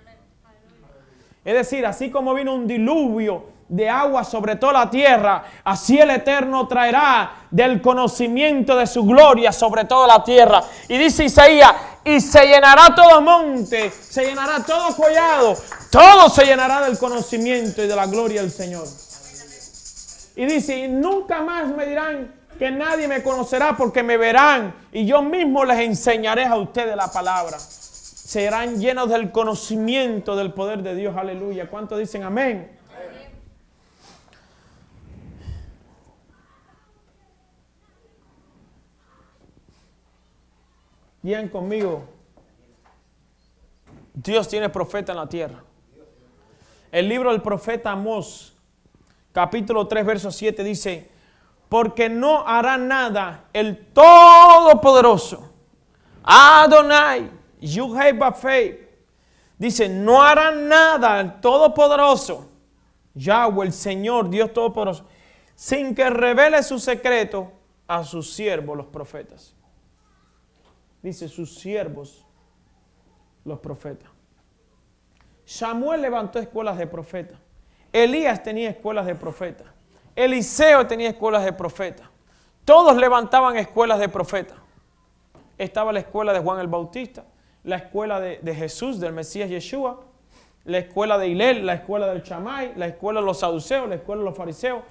Es decir, así como vino un diluvio de agua sobre toda la tierra, así el Eterno traerá del conocimiento de su gloria sobre toda la tierra. Y dice Isaías, y se llenará todo monte, se llenará todo collado, todo se llenará del conocimiento y de la gloria del Señor. Y dice, y nunca más me dirán que nadie me conocerá porque me verán y yo mismo les enseñaré a ustedes la palabra. Serán llenos del conocimiento del poder de Dios. Aleluya. ¿Cuántos dicen amén? Bien conmigo. Dios tiene profeta en la tierra. El libro del profeta Amós, capítulo 3, verso 7 dice, porque no hará nada el Todopoderoso, Adonai, Yud-Heh-Vah-Heh, dice, no hará nada el Todopoderoso, Yahweh, el Señor, Dios Todopoderoso, sin que revele su secreto a sus siervos, los profetas. Dice, sus siervos, los profetas. Samuel levantó escuelas de profetas. Elías tenía escuelas de profetas. Eliseo tenía escuelas de profetas. Todos levantaban escuelas de profetas. Estaba la escuela de Juan el Bautista, la escuela de Jesús, del Mesías Yeshua, la escuela de Hillel, la escuela del Shammai, la escuela de los saduceos, la escuela de los fariseos.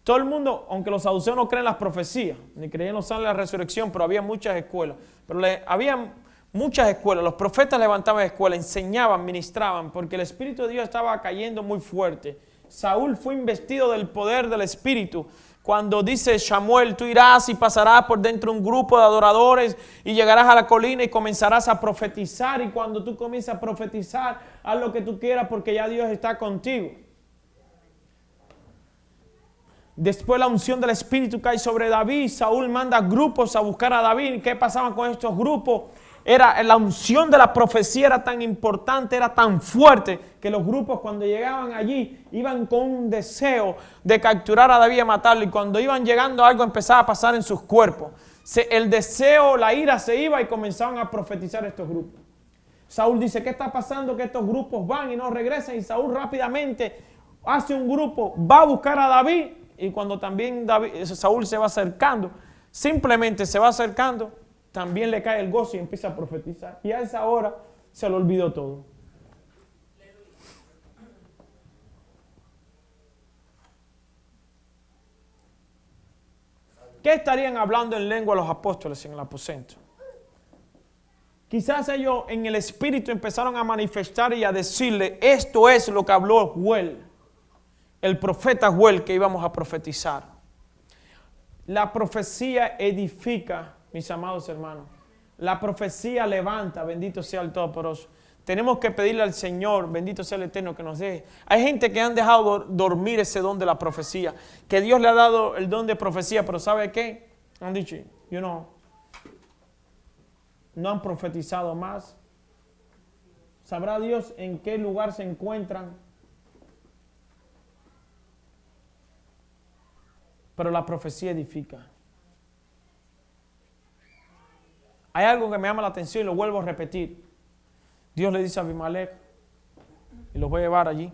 Todo el mundo, aunque los saduceos no creen en las profecías, ni creían en los ángeles de la resurrección, pero había muchas escuelas. Pero había muchas escuelas. Los profetas levantaban escuelas, enseñaban, ministraban, porque el Espíritu de Dios estaba cayendo muy fuerte. Saúl fue investido del poder del Espíritu. Cuando dice Samuel, tú irás y pasarás por dentro de un grupo de adoradores y llegarás a la colina y comenzarás a profetizar. Y cuando tú comienzas a profetizar, haz lo que tú quieras porque ya Dios está contigo. Después la unción del Espíritu cae sobre David. Saúl manda grupos a buscar a David. ¿Qué pasaba con estos grupos? La unción de la profecía era tan importante, era tan fuerte, que los grupos cuando llegaban allí iban con un deseo de capturar a David y matarlo. Y cuando iban llegando algo empezaba a pasar en sus cuerpos. El deseo, la ira se iba y comenzaban a profetizar estos grupos. Saúl dice, ¿qué está pasando? Que estos grupos van y no regresan. Y Saúl rápidamente hace un grupo, va a buscar a David. Y cuando también Saúl se va acercando, simplemente se va acercando, también le cae el gozo y empieza a profetizar. Y a esa hora se le olvidó todo. ¿Qué estarían hablando en lengua los apóstoles en el aposento? Quizás ellos en el espíritu empezaron a manifestar y a decirle, esto es lo que habló Joel, el profeta Joel, que íbamos a profetizar. La profecía edifica, mis amados hermanos. La profecía levanta, bendito sea el Todopoderoso. Tenemos que pedirle al Señor, bendito sea el Eterno, que nos deje. Hay gente que han dejado dormir ese don de la profecía, que Dios le ha dado el don de profecía, pero ¿sabe qué? Han dicho, no han profetizado más. ¿Sabrá Dios en qué lugar se encuentran? Pero la profecía edifica. Hay algo que me llama la atención y lo vuelvo a repetir. Dios le dice a Abimelech, y los voy a llevar allí.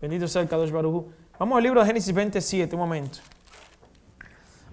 Bendito sea el Kadosh Baruj Hu. Vamos al libro de Génesis 27, un momento.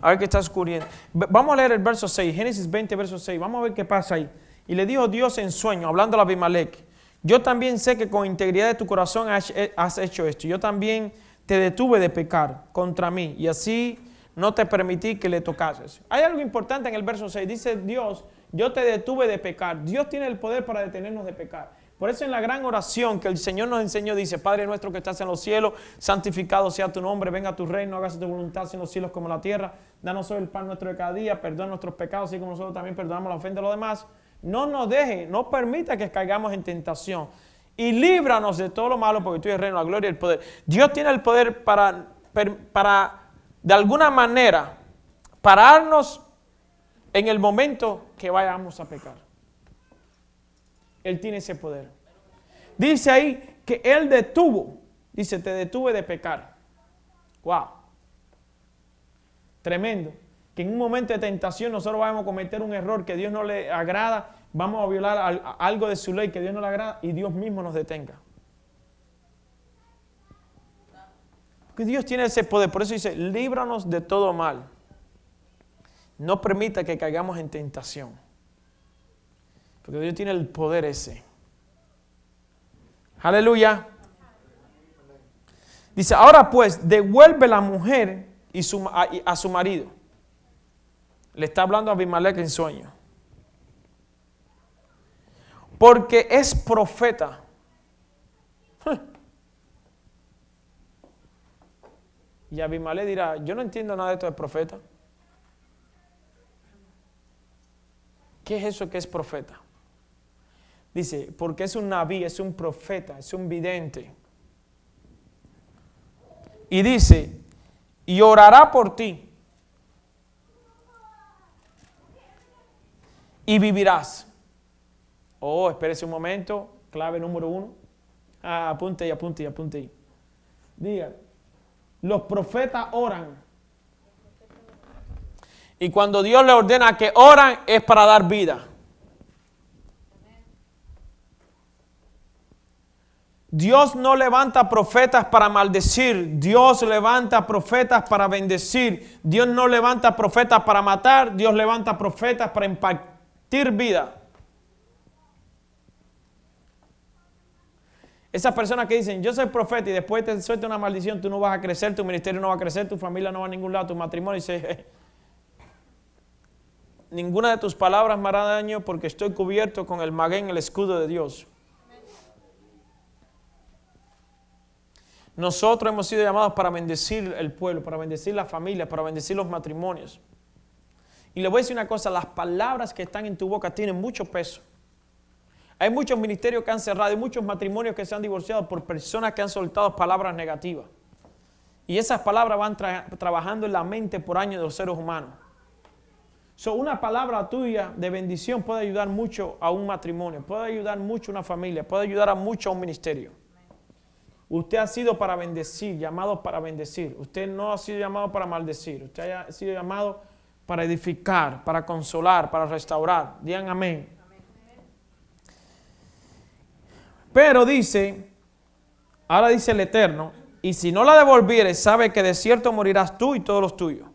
A ver qué está ocurriendo. Vamos a leer el verso 6, Génesis 20, verso 6. Vamos a ver qué pasa ahí. Y le dijo Dios en sueño, hablando a Abimelech, yo también sé que con integridad de tu corazón has hecho esto. Yo también te detuve de pecar contra mí y así no te permití que le tocases. Hay algo importante en el verso 6. Dice Dios, yo te detuve de pecar. Dios tiene el poder para detenernos de pecar. Por eso en la gran oración que el Señor nos enseñó dice, Padre nuestro que estás en los cielos, santificado sea tu nombre, venga tu reino, hágase tu voluntad en los cielos como en la tierra. Danos hoy el pan nuestro de cada día, perdona nuestros pecados, así como nosotros también perdonamos la ofensa de los demás. No nos deje, no permita que caigamos en tentación. Y líbranos de todo lo malo, porque tú eres el reino, la gloria y el poder. Dios tiene el poder para de alguna manera, pararnos en el momento que vayamos a pecar. Él tiene ese poder. Dice ahí que Él detuvo. Dice, te detuve de pecar. Wow. Tremendo. Que en un momento de tentación nosotros vamos a cometer un error que Dios no le agrada. Vamos a violar algo de su ley que Dios no le agrada y Dios mismo nos detenga. Porque Dios tiene ese poder. Por eso dice, líbranos de todo mal. No permita que caigamos en tentación. Porque Dios tiene el poder ese. Aleluya. Dice, ahora pues, devuelve la mujer a su marido. Le está hablando a Abimelech en sueño. Porque es profeta. Y Abimelech dirá, yo no entiendo nada de esto de profeta. ¿Qué es eso que es profeta? Dice, porque es un nabí, es un profeta, es un vidente. Y dice, y orará por ti. Y vivirás. Oh, espérese un momento. Clave número 1. Apunte ahí. Diga, los profetas oran. Y cuando Dios le ordena que oran es para dar vida. Dios no levanta profetas para maldecir. Dios levanta profetas para bendecir. Dios no levanta profetas para matar. Dios levanta profetas para impartir vida. Esas personas que dicen, yo soy profeta y después te suelta una maldición, tú no vas a crecer, tu ministerio no va a crecer, tu familia no va a ningún lado, tu matrimonio, dice, ninguna de tus palabras me hará daño porque estoy cubierto con el magén, el escudo de Dios. Nosotros hemos sido llamados para bendecir el pueblo, para bendecir la familia, para bendecir los matrimonios. Y le voy a decir una cosa, las palabras que están en tu boca tienen mucho peso. Hay muchos ministerios que han cerrado, hay muchos matrimonios que se han divorciado por personas que han soltado palabras negativas. Y esas palabras van trabajando en la mente por años de los seres humanos. Una palabra tuya de bendición puede ayudar mucho a un matrimonio, puede ayudar mucho a una familia, puede ayudar a mucho a un ministerio. Usted ha sido para bendecir, llamado para bendecir. Usted no ha sido llamado para maldecir. Usted ha sido llamado para edificar, para consolar, para restaurar. Digan amén. Pero dice, ahora dice el Eterno, y si no la devolvieres, sabe que de cierto morirás tú y todos los tuyos.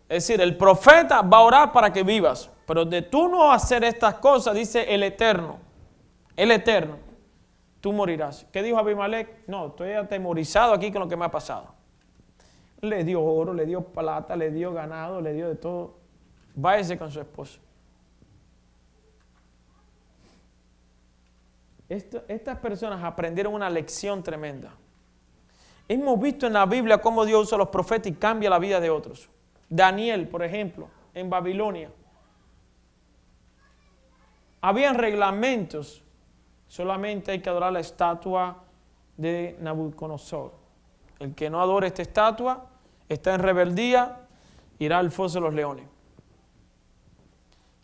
Es decir, el profeta va a orar para que vivas, pero de tú no hacer estas cosas, dice el Eterno, tú morirás. ¿Qué dijo Abimelech? No, estoy atemorizado aquí con lo que me ha pasado. Le dio oro, le dio plata, le dio ganado, le dio de todo. Váyase con su esposo. Estas personas aprendieron una lección tremenda. Hemos visto en la Biblia cómo Dios usa a los profetas y cambia la vida de otros. Daniel, por ejemplo, en Babilonia. Habían reglamentos. Solamente hay que adorar la estatua de Nabucodonosor. El que no adore esta estatua está en rebeldía, irá al foso de los leones.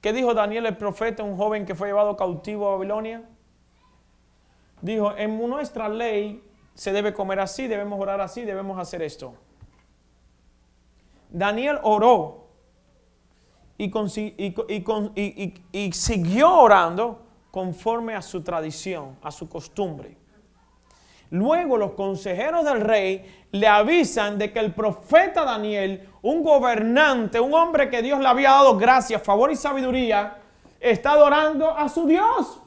¿Qué dijo Daniel el profeta, un joven que fue llevado cautivo a Babilonia? Dijo, en nuestra ley se debe comer así, debemos orar así, debemos hacer esto. Daniel oró y siguió orando conforme a su tradición, a su costumbre. Luego los consejeros del rey le avisan de que el profeta Daniel, un gobernante, un hombre que Dios le había dado gracia, favor y sabiduría, está adorando a su Dios.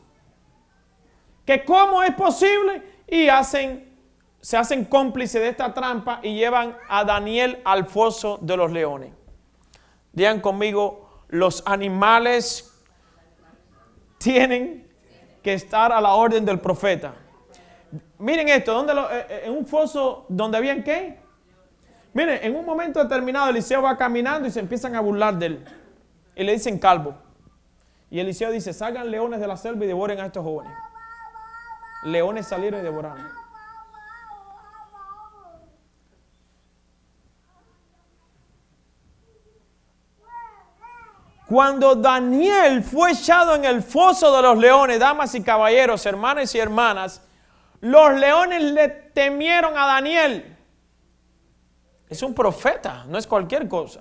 Que cómo es posible, y se hacen cómplices de esta trampa y llevan a Daniel al foso de los leones. Digan conmigo, los animales tienen que estar a la orden del profeta. Miren esto, en un foso donde habían ¿qué? Miren, en un momento determinado Eliseo va caminando y se empiezan a burlar de él. Y le dicen calvo. Y Eliseo dice, salgan leones de la selva y devoren a estos jóvenes. Leones salieron y devoraron. Cuando Daniel fue echado en el foso de los leones, damas y caballeros, hermanos y hermanas, los leones le temieron a Daniel. Es un profeta, no es cualquier cosa.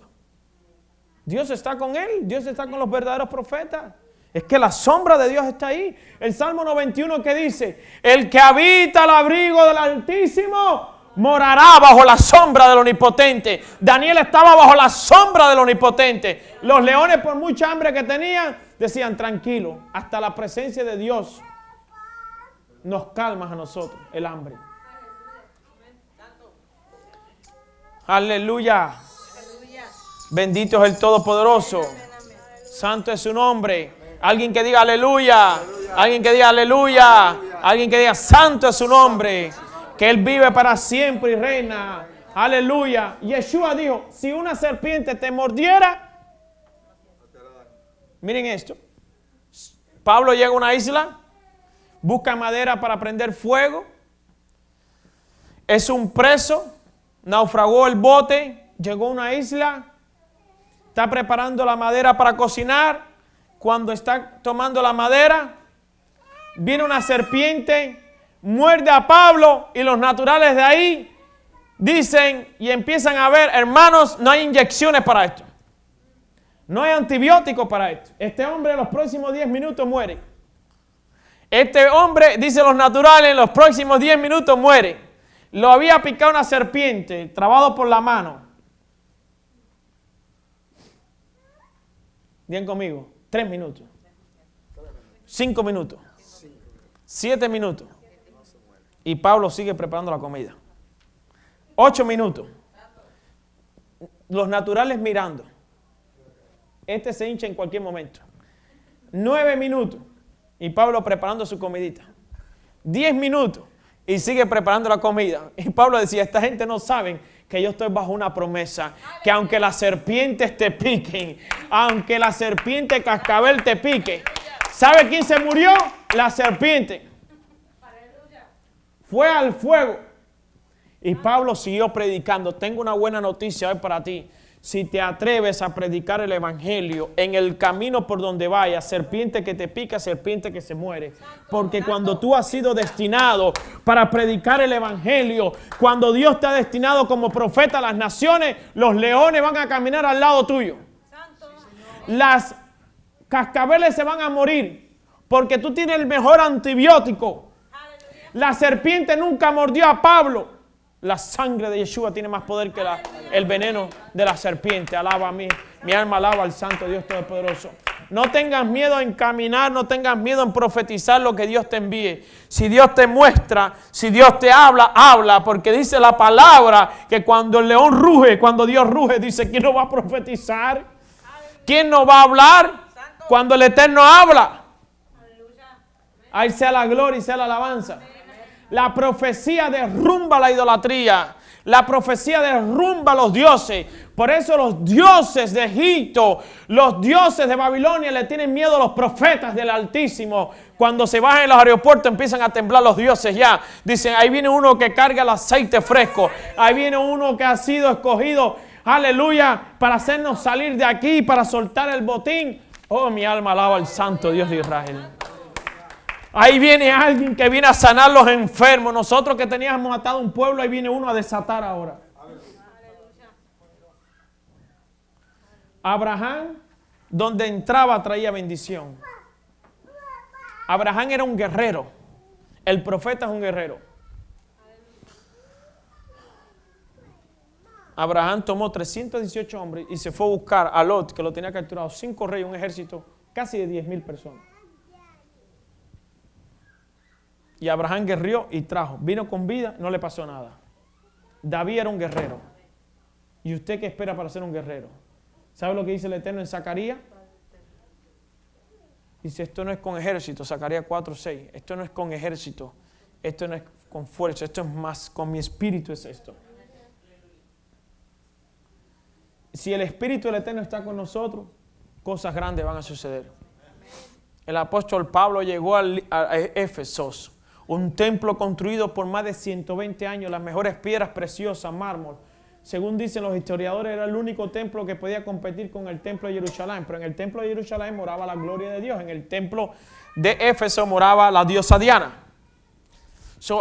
Dios está con él, Dios está con los verdaderos profetas. Es que la sombra de Dios está ahí. El Salmo 91 que dice, el que habita al abrigo del Altísimo morará bajo la sombra del Omnipotente. Daniel estaba bajo la sombra del Omnipotente. Los leones, por mucha hambre que tenían, decían, tranquilo, hasta la presencia de Dios nos calma a nosotros el hambre. Aleluya. Bendito es el Todopoderoso. Santo es su nombre. Alguien que diga aleluya. Alguien que diga aleluya. Alguien que diga santo es su nombre. Que Él vive para siempre y reina. Aleluya. Yeshua dijo, si una serpiente te mordiera. Miren esto. Pablo llega a una isla. Busca madera para prender fuego. Es un preso. Naufragó el bote. Llegó a una isla. Está preparando la madera para cocinar. Cuando está tomando la madera, viene una serpiente, muerde a Pablo y los naturales de ahí dicen y empiezan a ver, hermanos, no hay inyecciones para esto. No hay antibióticos para esto. Este hombre en los próximos 10 minutos muere. Este hombre, dicen los naturales, en los próximos 10 minutos muere. Lo había picado una serpiente, trabado por la mano. Bien conmigo. 3 minutos, 5 minutos, 7 minutos. Y Pablo sigue preparando la comida. 8 minutos. Los naturales mirando. Este se hincha en cualquier momento. 9 minutos. Y Pablo preparando su comidita. 10 minutos. Y sigue preparando la comida. Y Pablo decía, esta gente no sabe que yo estoy bajo una promesa, que aunque las serpientes te piquen, aunque la serpiente cascabel te pique, ¿sabe quién se murió? La serpiente. Fue al fuego. Y Pablo siguió predicando. Tengo una buena noticia hoy para ti. Si te atreves a predicar el evangelio en el camino por donde vayas, serpiente que te pica, serpiente que se muere. Porque cuando tú has sido destinado para predicar el evangelio, cuando Dios te ha destinado como profeta a las naciones, los leones van a caminar al lado tuyo. Las cascabeles se van a morir porque tú tienes el mejor antibiótico. La serpiente nunca mordió a Pablo. La sangre de Yeshua tiene más poder que el veneno de la serpiente. Alaba a mí. Mi alma alaba al Santo Dios Todopoderoso. No tengas miedo en caminar, no tengas miedo en profetizar lo que Dios te envíe. Si Dios te muestra, si Dios te habla, habla. Porque dice la palabra que cuando el león ruge, cuando Dios ruge, dice, ¿quién no va a profetizar? ¿Quién no va a hablar? Cuando el Eterno habla. Ahí sea la gloria y sea la alabanza. La profecía derrumba la idolatría. La profecía derrumba a los dioses. Por eso los dioses de Egipto, los dioses de Babilonia le tienen miedo a los profetas del Altísimo. Cuando se bajan en los aeropuertos empiezan a temblar los dioses ya. Dicen, ahí viene uno que carga el aceite fresco. Ahí viene uno que ha sido escogido, aleluya, para hacernos salir de aquí, para soltar el botín. Oh, mi alma alaba al Santo Dios de Israel. Ahí viene alguien que viene a sanar los enfermos. Nosotros que teníamos atado un pueblo, ahí viene uno a desatar ahora. Abraham, donde entraba, traía bendición. Abraham era un guerrero. El profeta es un guerrero. Abraham tomó 318 hombres y se fue a buscar a Lot, que lo tenía capturado. 5 reyes, un ejército casi de 10,000 personas. Y Abraham guerrió y trajo. Vino con vida, no le pasó nada. David era un guerrero. ¿Y usted qué espera para ser un guerrero? ¿Sabe lo que dice el Eterno en Zacarías? Dice, esto no es con ejército, Zacarías 4:6. Esto no es con ejército. Esto no es con fuerza. Esto es más, con mi espíritu es esto. Si el Espíritu del Eterno está con nosotros, cosas grandes van a suceder. El apóstol Pablo llegó a Éfeso. Un templo construido por más de 120 años, las mejores piedras preciosas, mármol, según dicen los historiadores, era el único templo que podía competir con el templo de Jerusalén. Pero en el templo de Jerusalén moraba la gloria de Dios. En el templo de Éfeso moraba la diosa Diana.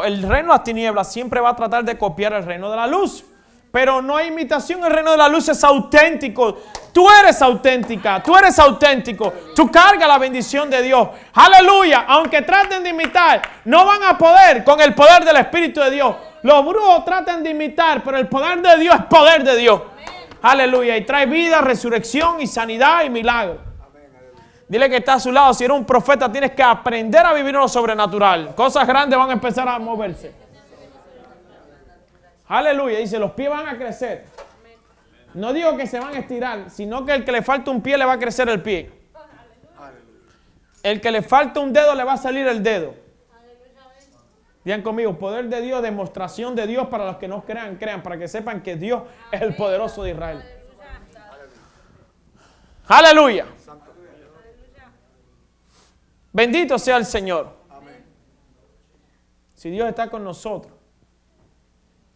El reino de las tinieblas siempre va a tratar de copiar el reino de la luz. Pero no hay imitación, el reino de la luz es auténtico. Tú eres auténtica, tú eres auténtico. Tú cargas la bendición de Dios. Aleluya. Aunque traten de imitar, no van a poder con el poder del Espíritu de Dios. Los brujos tratan de imitar, pero el poder de Dios es poder de Dios. Aleluya. Y trae vida, resurrección y sanidad y milagro. Dile que está a su lado. Si eres un profeta, tienes que aprender a vivir en lo sobrenatural. Cosas grandes van a empezar a moverse. Aleluya. Dice, los pies van a crecer. No digo que se van a estirar, sino que el que le falta un pie le va a crecer el pie. El que le falta un dedo le va a salir el dedo. Digan conmigo, poder de Dios, demostración de Dios para los que no crean, crean, para que sepan que Dios es el poderoso de Israel. Aleluya. Bendito sea el Señor. Si Dios está con nosotros,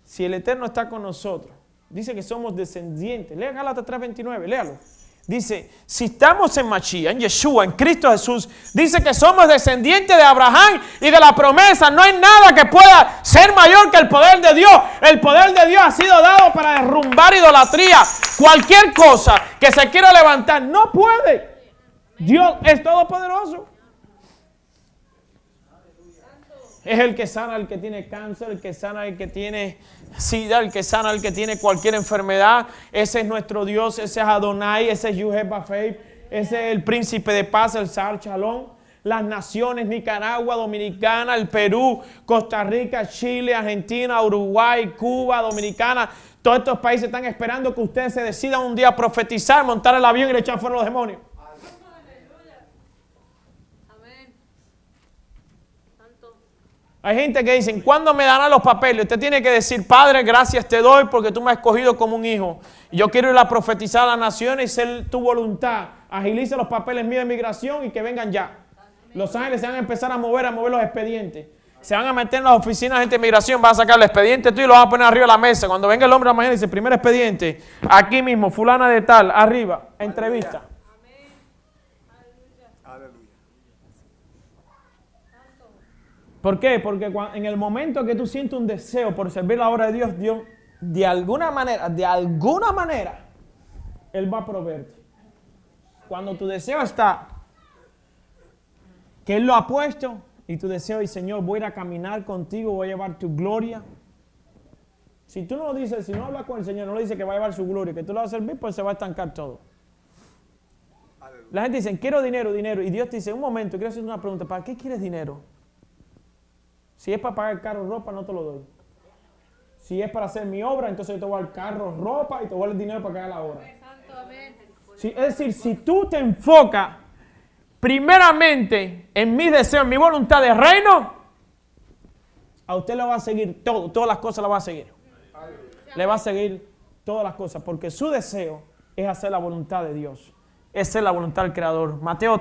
si el Eterno está con nosotros, dice que somos descendientes. Lea Gálatas 3:29, léalo. Dice, si estamos en Mashiach, en Yeshua, en Cristo Jesús, dice que somos descendientes de Abraham y de la promesa. No hay nada que pueda ser mayor que el poder de Dios. El poder de Dios ha sido dado para derrumbar idolatría. Cualquier cosa que se quiera levantar, no puede. Dios es todopoderoso. Es el que sana al que tiene cáncer, el que sana al que tiene sida, el que sana al que tiene cualquier enfermedad. Ese es nuestro Dios, ese es Adonai, ese es Yuhebafei, ese es el príncipe de paz, el Sar Shalom. Las naciones, Nicaragua, Dominicana, el Perú, Costa Rica, Chile, Argentina, Uruguay, Cuba, Dominicana. Todos estos países están esperando que ustedes se decidan un día a profetizar, montar el avión y le echar fuera a los demonios. Hay gente que dicen, ¿cuándo me darán los papeles? Usted tiene que decir, Padre, gracias te doy porque tú me has escogido como un hijo. Yo quiero ir a profetizar a las naciones y ser tu voluntad. Agiliza los papeles míos de migración y que vengan ya. Los ángeles se van a empezar a mover los expedientes. Se van a meter en las oficinas de gente de migración, van a sacar el expediente tú y lo van a poner arriba de la mesa. Cuando venga el hombre a la mañana y dice, primer expediente, aquí mismo, fulana de tal, arriba, entrevista. ¿Por qué? Porque en el momento que tú sientes un deseo por servir la obra de Dios, Dios de alguna manera, Él va a proveerte. Cuando tu deseo está, que Él lo ha puesto, y tu deseo es, Señor, voy a ir a caminar contigo, voy a llevar tu gloria. Si tú no lo dices, si no hablas con el Señor, no le dices que va a llevar su gloria, que tú lo vas a servir, pues se va a estancar todo. La gente dice, quiero dinero, dinero. Y Dios te dice, un momento, quiero hacer una pregunta, ¿para qué quieres dinero? Si es para pagar carro, ropa, no te lo doy. Si es para hacer mi obra, entonces yo te voy a dar carro, ropa y te voy a dar el dinero para que haga la obra. Es decir, si tú te enfocas primeramente en mis deseos, en mi voluntad de reino, a usted le va a seguir todo, todas las cosas la va a seguir. Le va a seguir todas las cosas, porque su deseo es hacer la voluntad de Dios. Esa es la voluntad del Creador. Mateo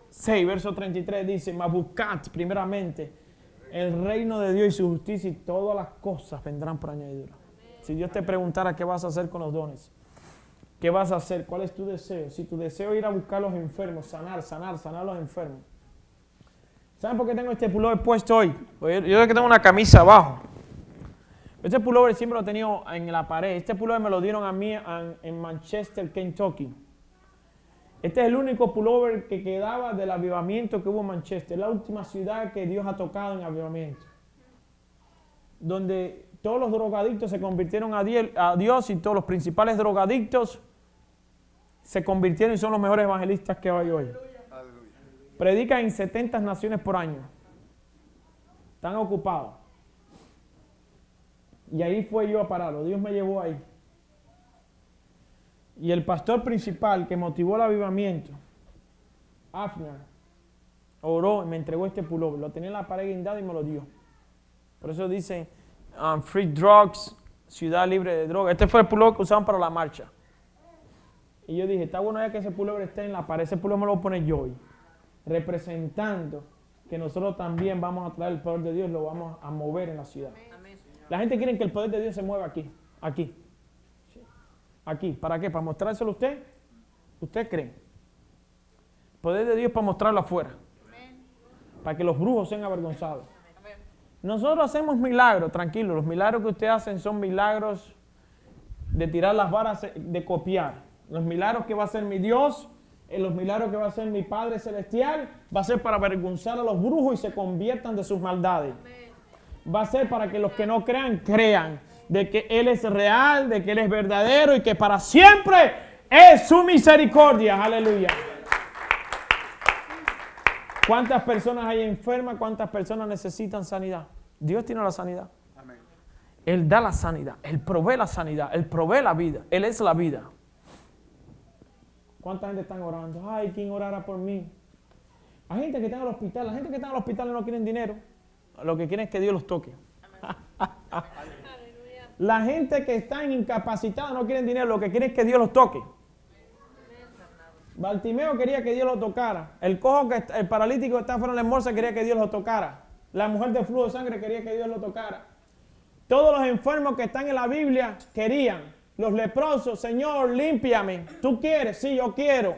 6, verso 33 dice, mas buscad primeramente el reino de Dios y su justicia y todas las cosas vendrán por añadidura. Si Dios te preguntara qué vas a hacer con los dones, qué vas a hacer, cuál es tu deseo, si tu deseo es ir a buscar a los enfermos, sanar a los enfermos. ¿Saben por qué tengo este pullover puesto hoy? Yo que tengo una camisa abajo. Este pullover siempre lo he tenido en la pared. Este pullover me lo dieron a mí en Manchester, Kentucky. Este es el único pullover que quedaba del avivamiento que hubo en Manchester. Es la última ciudad que Dios ha tocado en avivamiento. Donde todos los drogadictos se convirtieron a Dios y todos los principales drogadictos se convirtieron y son los mejores evangelistas que hay hoy. Predican en 70 naciones por año. Están ocupados. Y ahí fue yo a pararlo. Dios me llevó ahí. Y el pastor principal que motivó el avivamiento, Afner, oró y me entregó este pullover. Lo tenía en la pared guindado y me lo dio. Por eso dice Free Drugs, ciudad libre de drogas. Este fue el pullover que usaban para la marcha. Y yo dije, está bueno ya que ese pullover esté en la pared. Ese pullover me lo voy a poner yo hoy. Representando que nosotros también vamos a traer el poder de Dios, lo vamos a mover en la ciudad. La gente quiere que el poder de Dios se mueva aquí, aquí, aquí. ¿Para qué? ¿Para mostrárselo a usted? ¿Usted cree? El poder de Dios es para mostrarlo afuera. Para que los brujos sean avergonzados. Nosotros hacemos milagros, tranquilo. Los milagros que ustedes hacen son milagros de tirar las varas, de copiar. Los milagros que va a hacer mi Dios, los milagros que va a hacer mi Padre Celestial, va a ser para avergonzar a los brujos y se conviertan de sus maldades. Va a ser para que los que no crean, crean de que Él es real, de que Él es verdadero y que para siempre es su misericordia. Aleluya. ¿Cuántas personas hay enfermas? ¿Cuántas personas necesitan sanidad? Dios tiene la sanidad. Amén. Él da la sanidad. Él provee la sanidad. Él provee la vida. Él es la vida. ¿Cuánta gente están orando? Ay, ¿quién orara por mí? Hay gente que está en el hospital. La gente que está en el hospital no quieren dinero. Lo que quieren es que Dios los toque. La gente que está incapacitada no quieren dinero. Lo que quieren es que Dios los toque. Bartimeo quería que Dios lo tocara. El cojo, el paralítico que está fuera de la morsa quería que Dios lo tocara. La mujer de flujo de sangre quería que Dios lo tocara. Todos los enfermos que están en la Biblia querían. Los leprosos, Señor, límpiame. ¿Tú quieres? Sí, yo quiero.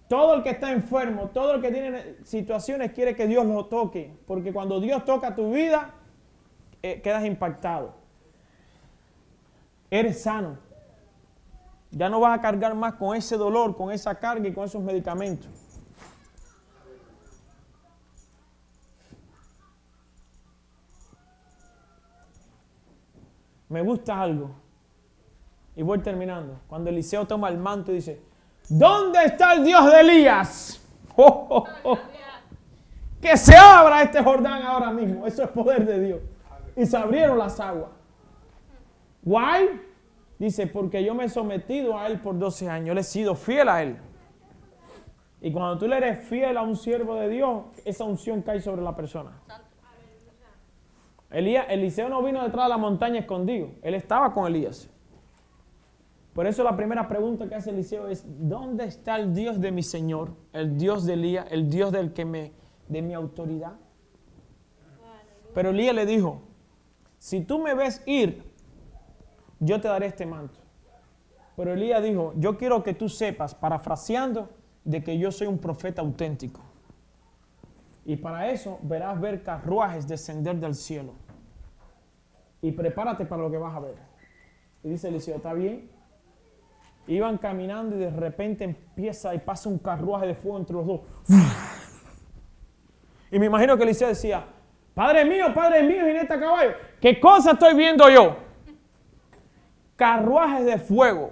Todo el que está enfermo, todo el que tiene situaciones quiere que Dios lo toque. Porque cuando Dios toca tu vida, quedas impactado. Eres sano. Ya no vas a cargar más con ese dolor, con esa carga y con esos medicamentos. Me gusta algo. Y voy terminando. Cuando Eliseo toma el manto y dice, ¿dónde está el Dios de Elías? ¡Oh, oh, oh! Que se abra este Jordán ahora mismo. Eso es poder de Dios. Y se abrieron las aguas. ¿Why? Dice, porque yo me he sometido a Él por 12 años. Él he sido fiel a Él. Y cuando tú le eres fiel a un siervo de Dios, esa unción cae sobre la persona. Eliseo no vino detrás de la montaña escondido. Él estaba con Elías. Por eso la primera pregunta que hace Eliseo es, ¿dónde está el Dios de mi Señor? El Dios de Elías, el Dios de mi autoridad. Pero Elías le dijo, si tú me ves ir, yo te daré este manto. Pero Elías dijo, yo quiero que tú sepas, parafraseando, de que yo soy un profeta auténtico. Y para eso verás ver carruajes descender del cielo. Y prepárate para lo que vas a ver. Y dice Eliseo, ¿está bien? Iban caminando y de repente empieza y pasa un carruaje de fuego entre los dos. Y me imagino que Eliseo decía, Padre mío, jinete a caballo, ¿qué cosa estoy viendo yo? Carruajes de fuego.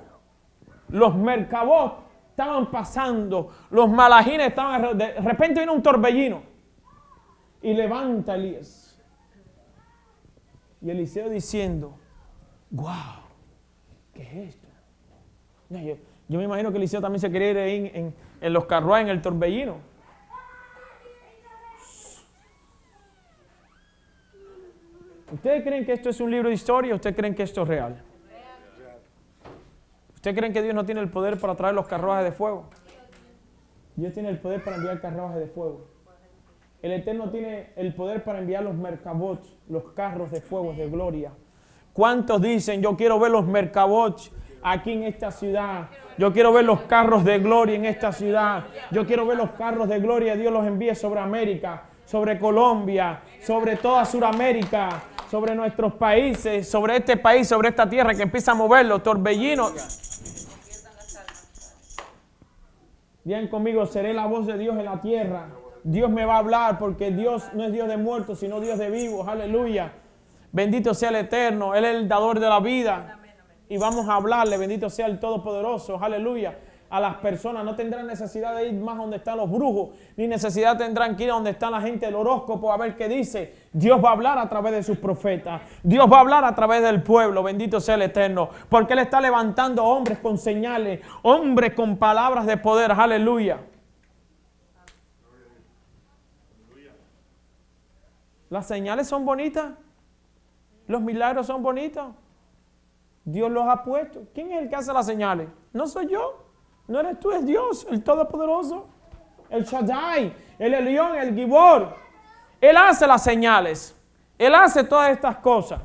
Los mercabots estaban pasando. Los malajines estaban... De repente viene un torbellino. Y levanta a Elías. Y Eliseo diciendo, ¡guau! ¿Qué es esto? Yo me imagino que Eliseo también se quería ir ahí en los carruajes, en el torbellino. ¿Ustedes creen que esto es un libro de historia o ustedes creen que esto es real? ¿Ustedes creen que Dios no tiene el poder para traer los carruajes de fuego? Dios tiene el poder para enviar carruajes de fuego. El Eterno tiene el poder para enviar los mercabots, los carros de fuego de gloria. ¿Cuántos dicen, yo quiero ver los mercabots aquí en esta ciudad? Yo quiero ver los carros de gloria en esta ciudad. Yo quiero ver los carros de gloria. Dios los envíe sobre América, sobre Colombia, sobre toda Sudamérica, sobre nuestros países, sobre este país, sobre esta tierra que empieza a mover los torbellinos. Digan conmigo, seré la voz de Dios en la tierra. Dios me va a hablar porque Dios no es Dios de muertos, sino Dios de vivos. Aleluya. Bendito sea el Eterno. Él es el dador de la vida. Y vamos a hablarle, bendito sea el Todopoderoso. Aleluya. A las personas no tendrán necesidad de ir más donde están los brujos, ni necesidad tendrán que ir a donde está la gente del horóscopo a ver qué dice. Dios va a hablar a través de sus profetas. Dios va a hablar a través del pueblo, bendito sea el Eterno, porque Él está levantando hombres con señales, hombres con palabras de poder. Aleluya. Las señales son bonitas, los milagros son bonitos. Dios los ha puesto. ¿Quién es el que hace las señales? No soy yo. No eres tú, es Dios, el Todopoderoso, el Shaddai, el Elión, el Gibor. Él hace las señales. Él hace todas estas cosas.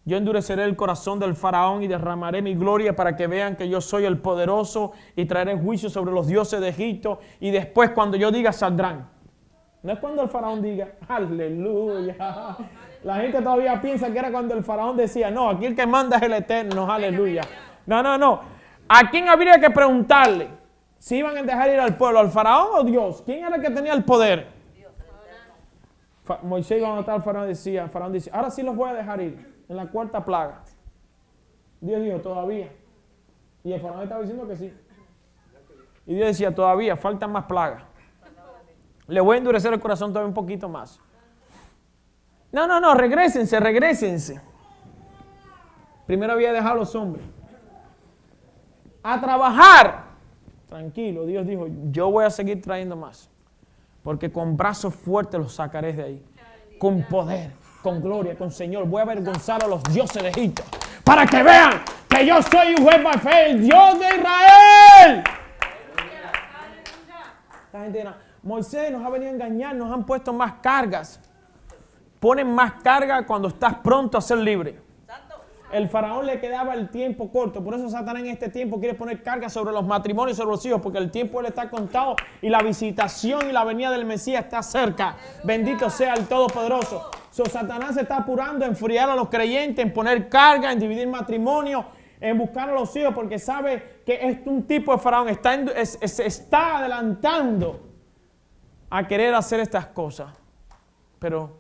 Yo endureceré el corazón del faraón y derramaré mi gloria para que vean que yo soy el poderoso y traeré juicio sobre los dioses de Egipto y después cuando yo diga saldrán. No es cuando el faraón diga, aleluya. La gente todavía piensa que era cuando el faraón decía, no, aquí el que manda es el Eterno, aleluya. No. ¿A quién habría que preguntarle si iban a dejar ir al pueblo, al faraón o Dios? ¿Quién era el que tenía el poder? Moisés iba a matar al faraón y el faraón dice, ahora sí los voy a dejar ir. En la cuarta plaga. Dios dijo, todavía. Y el faraón estaba diciendo que sí. Y Dios decía, todavía, faltan más plagas. Le voy a endurecer el corazón todavía un poquito más. No, regrésense. Primero había dejado a los hombres. A trabajar. Tranquilo, Dios dijo, yo voy a seguir trayendo más. Porque con brazos fuertes los sacaré de ahí. Con poder. Con gloria, con Señor, voy a avergonzar a los dioses de Egipto para que vean que yo soy un juez más fe, el Dios de Israel. La gente dirá, Moisés nos ha venido a engañar, nos han puesto más cargas. Ponen más carga cuando estás pronto a ser libre. El faraón le quedaba el tiempo corto, por eso Satanás en este tiempo quiere poner carga sobre los matrimonios y sobre los hijos, porque el tiempo él está contado y la visitación y la venida del Mesías está cerca. Bendito sea el Todopoderoso. Satanás se está apurando en enfriar a los creyentes, en poner carga, en dividir matrimonio, en buscar a los hijos, porque sabe que es un tipo de faraón, se está adelantando a querer hacer estas cosas. Pero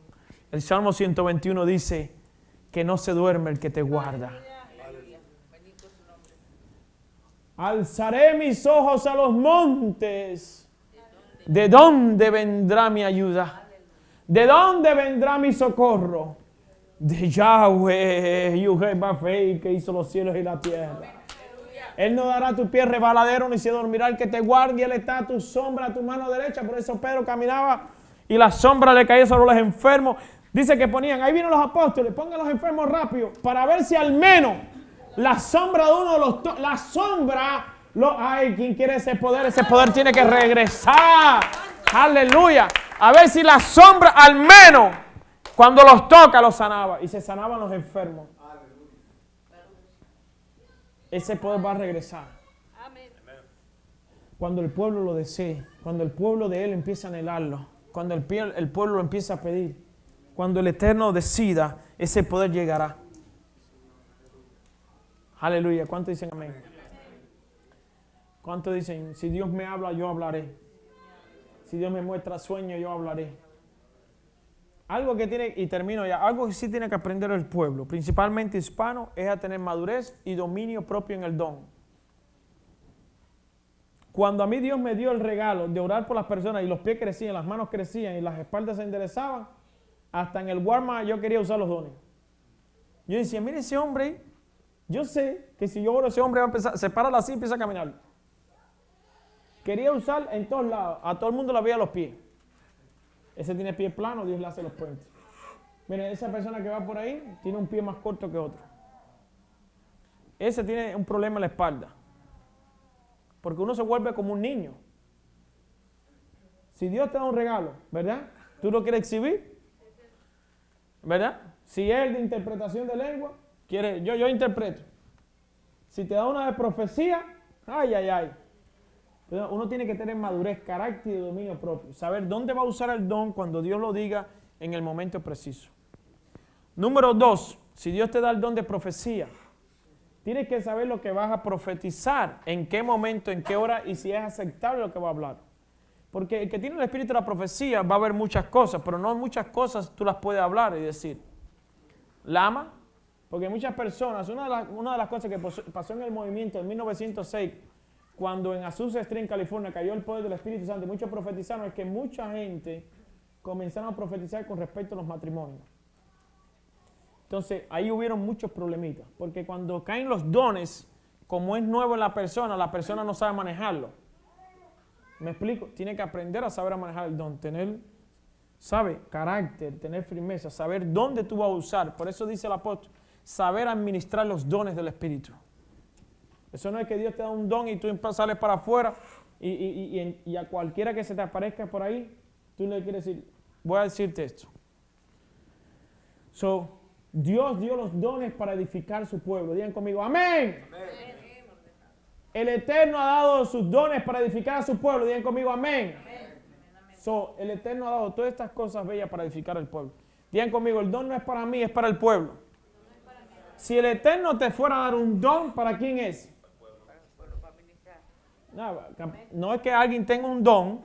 el Salmo 121 dice que no se duerme el que te guarda. Alzaré mis ojos a los montes. ¿De dónde vendrá mi ayuda? ¿De dónde vendrá mi socorro? De Yahweh, que hizo los cielos y la tierra. Él no dará a tu pie rebaladero, ni se dormirá el que te guarde. Él está a tu sombra, a tu mano derecha. Por eso Pedro caminaba y la sombra le caía sobre los enfermos. Dice que ponían, ahí vienen los apóstoles, pongan los enfermos rápido, para ver si al menos la sombra de uno de los... La sombra, ay, ¿quién quiere ese poder? Ese poder tiene que regresar. Aleluya. A ver si la sombra al menos cuando los toca los sanaba. Y se sanaban los enfermos. Ese poder va a regresar. Cuando el pueblo lo desee. Cuando el pueblo de él empieza a anhelarlo. Cuando el pueblo lo empieza a pedir. Cuando el Eterno decida, ese poder llegará. Aleluya. ¿Cuántos dicen amén? ¿Cuántos dicen, si Dios me habla, yo hablaré? Si Dios me muestra sueño, yo hablaré. Algo que tiene, y termino ya, algo que sí tiene que aprender el pueblo, principalmente hispano, es a tener madurez y dominio propio en el don. Cuando a mí Dios me dio el regalo de orar por las personas y los pies crecían, las manos crecían y las espaldas se enderezaban, hasta en el Walmart yo quería usar los dones. Yo decía, mire ese hombre, yo sé que si yo oro ese hombre va a empezar, se para así y empieza a caminar. Quería usar en todos lados, a todo el mundo le veía los pies. Ese tiene pie plano, Dios le hace los puentes. Miren, esa persona que va por ahí tiene un pie más corto que otro. Ese tiene un problema en la espalda. Porque uno se vuelve como un niño. Si Dios te da un regalo, ¿verdad? ¿Tú lo quieres exhibir? ¿Verdad? Si es el de interpretación de lengua, yo interpreto. Si te da una de profecía, ay. Pero uno tiene que tener madurez, carácter y dominio propio. Saber dónde va a usar el don cuando Dios lo diga en el momento preciso. Número 2, si Dios te da el don de profecía, tienes que saber lo que vas a profetizar, en qué momento, en qué hora y si es aceptable lo que va a hablar. Porque el que tiene el espíritu de la profecía va a ver muchas cosas, pero no muchas cosas tú las puedes hablar y decir. ¿Lama? Porque muchas personas, una de las cosas que pasó en el movimiento en 1906, cuando en Azusa Street, en California, cayó el poder del Espíritu Santo y muchos profetizaron, es que mucha gente comenzaron a profetizar con respecto a los matrimonios. Entonces, ahí hubieron muchos problemitas, porque cuando caen los dones, como es nuevo en la persona no sabe manejarlo. ¿Me explico? Tiene que aprender a saber a manejar el don, tener, carácter, tener firmeza, saber dónde tú vas a usar. Por eso dice el apóstol, saber administrar los dones del Espíritu. Eso no es que Dios te da un don y tú sales para afuera y a cualquiera que se te aparezca por ahí, tú le quieres decir, voy a decirte esto. Dios dio los dones para edificar su pueblo. Digan conmigo, amén. El Eterno ha dado sus dones para edificar a su pueblo. Digan conmigo, amén. El Eterno ha dado todas estas cosas bellas para edificar al pueblo. Digan conmigo, el don no es para mí, es para el pueblo. Si el Eterno te fuera a dar un don, ¿para quién es? No es que alguien tenga un don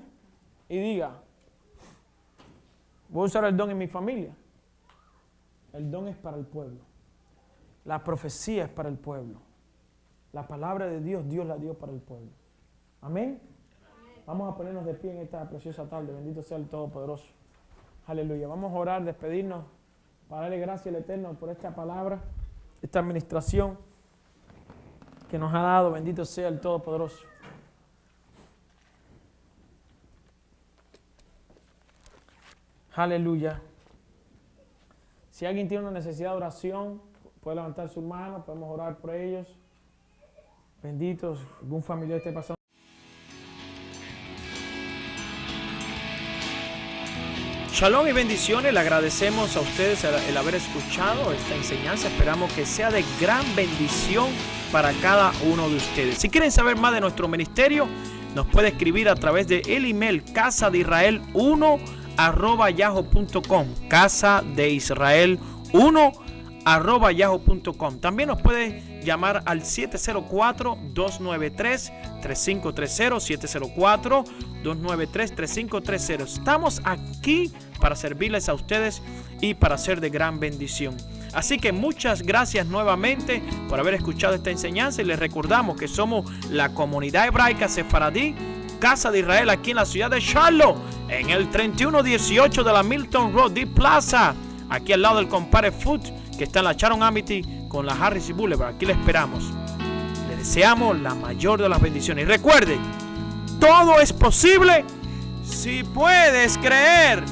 y diga, voy a usar el don en mi familia. El don es para el pueblo. La profecía es para el pueblo. La palabra de Dios, Dios la dio para el pueblo. Amén. Vamos a ponernos de pie en esta preciosa tarde. Bendito sea el Todopoderoso. Aleluya. Vamos a orar, despedirnos, para darle gracias al Eterno por esta palabra, esta administración que nos ha dado. Bendito sea el Todopoderoso. Aleluya. Si alguien tiene una necesidad de oración, puede levantar su mano, podemos orar por ellos. Benditos, algún familiar esté pasando. Shalom y bendiciones, le agradecemos a ustedes el haber escuchado esta enseñanza. Esperamos que sea de gran bendición para cada uno de ustedes. Si quieren saber más de nuestro ministerio, nos puede escribir a través de el email casadeisrael1@yahoo.com, casadeisrael1@yahoo.com. También nos puede llamar al 704-293-3530, 704-293-3530. Estamos aquí para servirles a ustedes y para ser de gran bendición. Así que muchas gracias nuevamente por haber escuchado esta enseñanza y les recordamos que somos la comunidad hebraica sefaradí Casa de Israel aquí en la ciudad de Charlotte, en el 3118 de la Milton Road D Plaza, aquí al lado del Compare Food que está en la Sharon Amity con la Harris Boulevard. Aquí le esperamos. Le deseamos la mayor de las bendiciones. Y recuerde, todo es posible si puedes creer.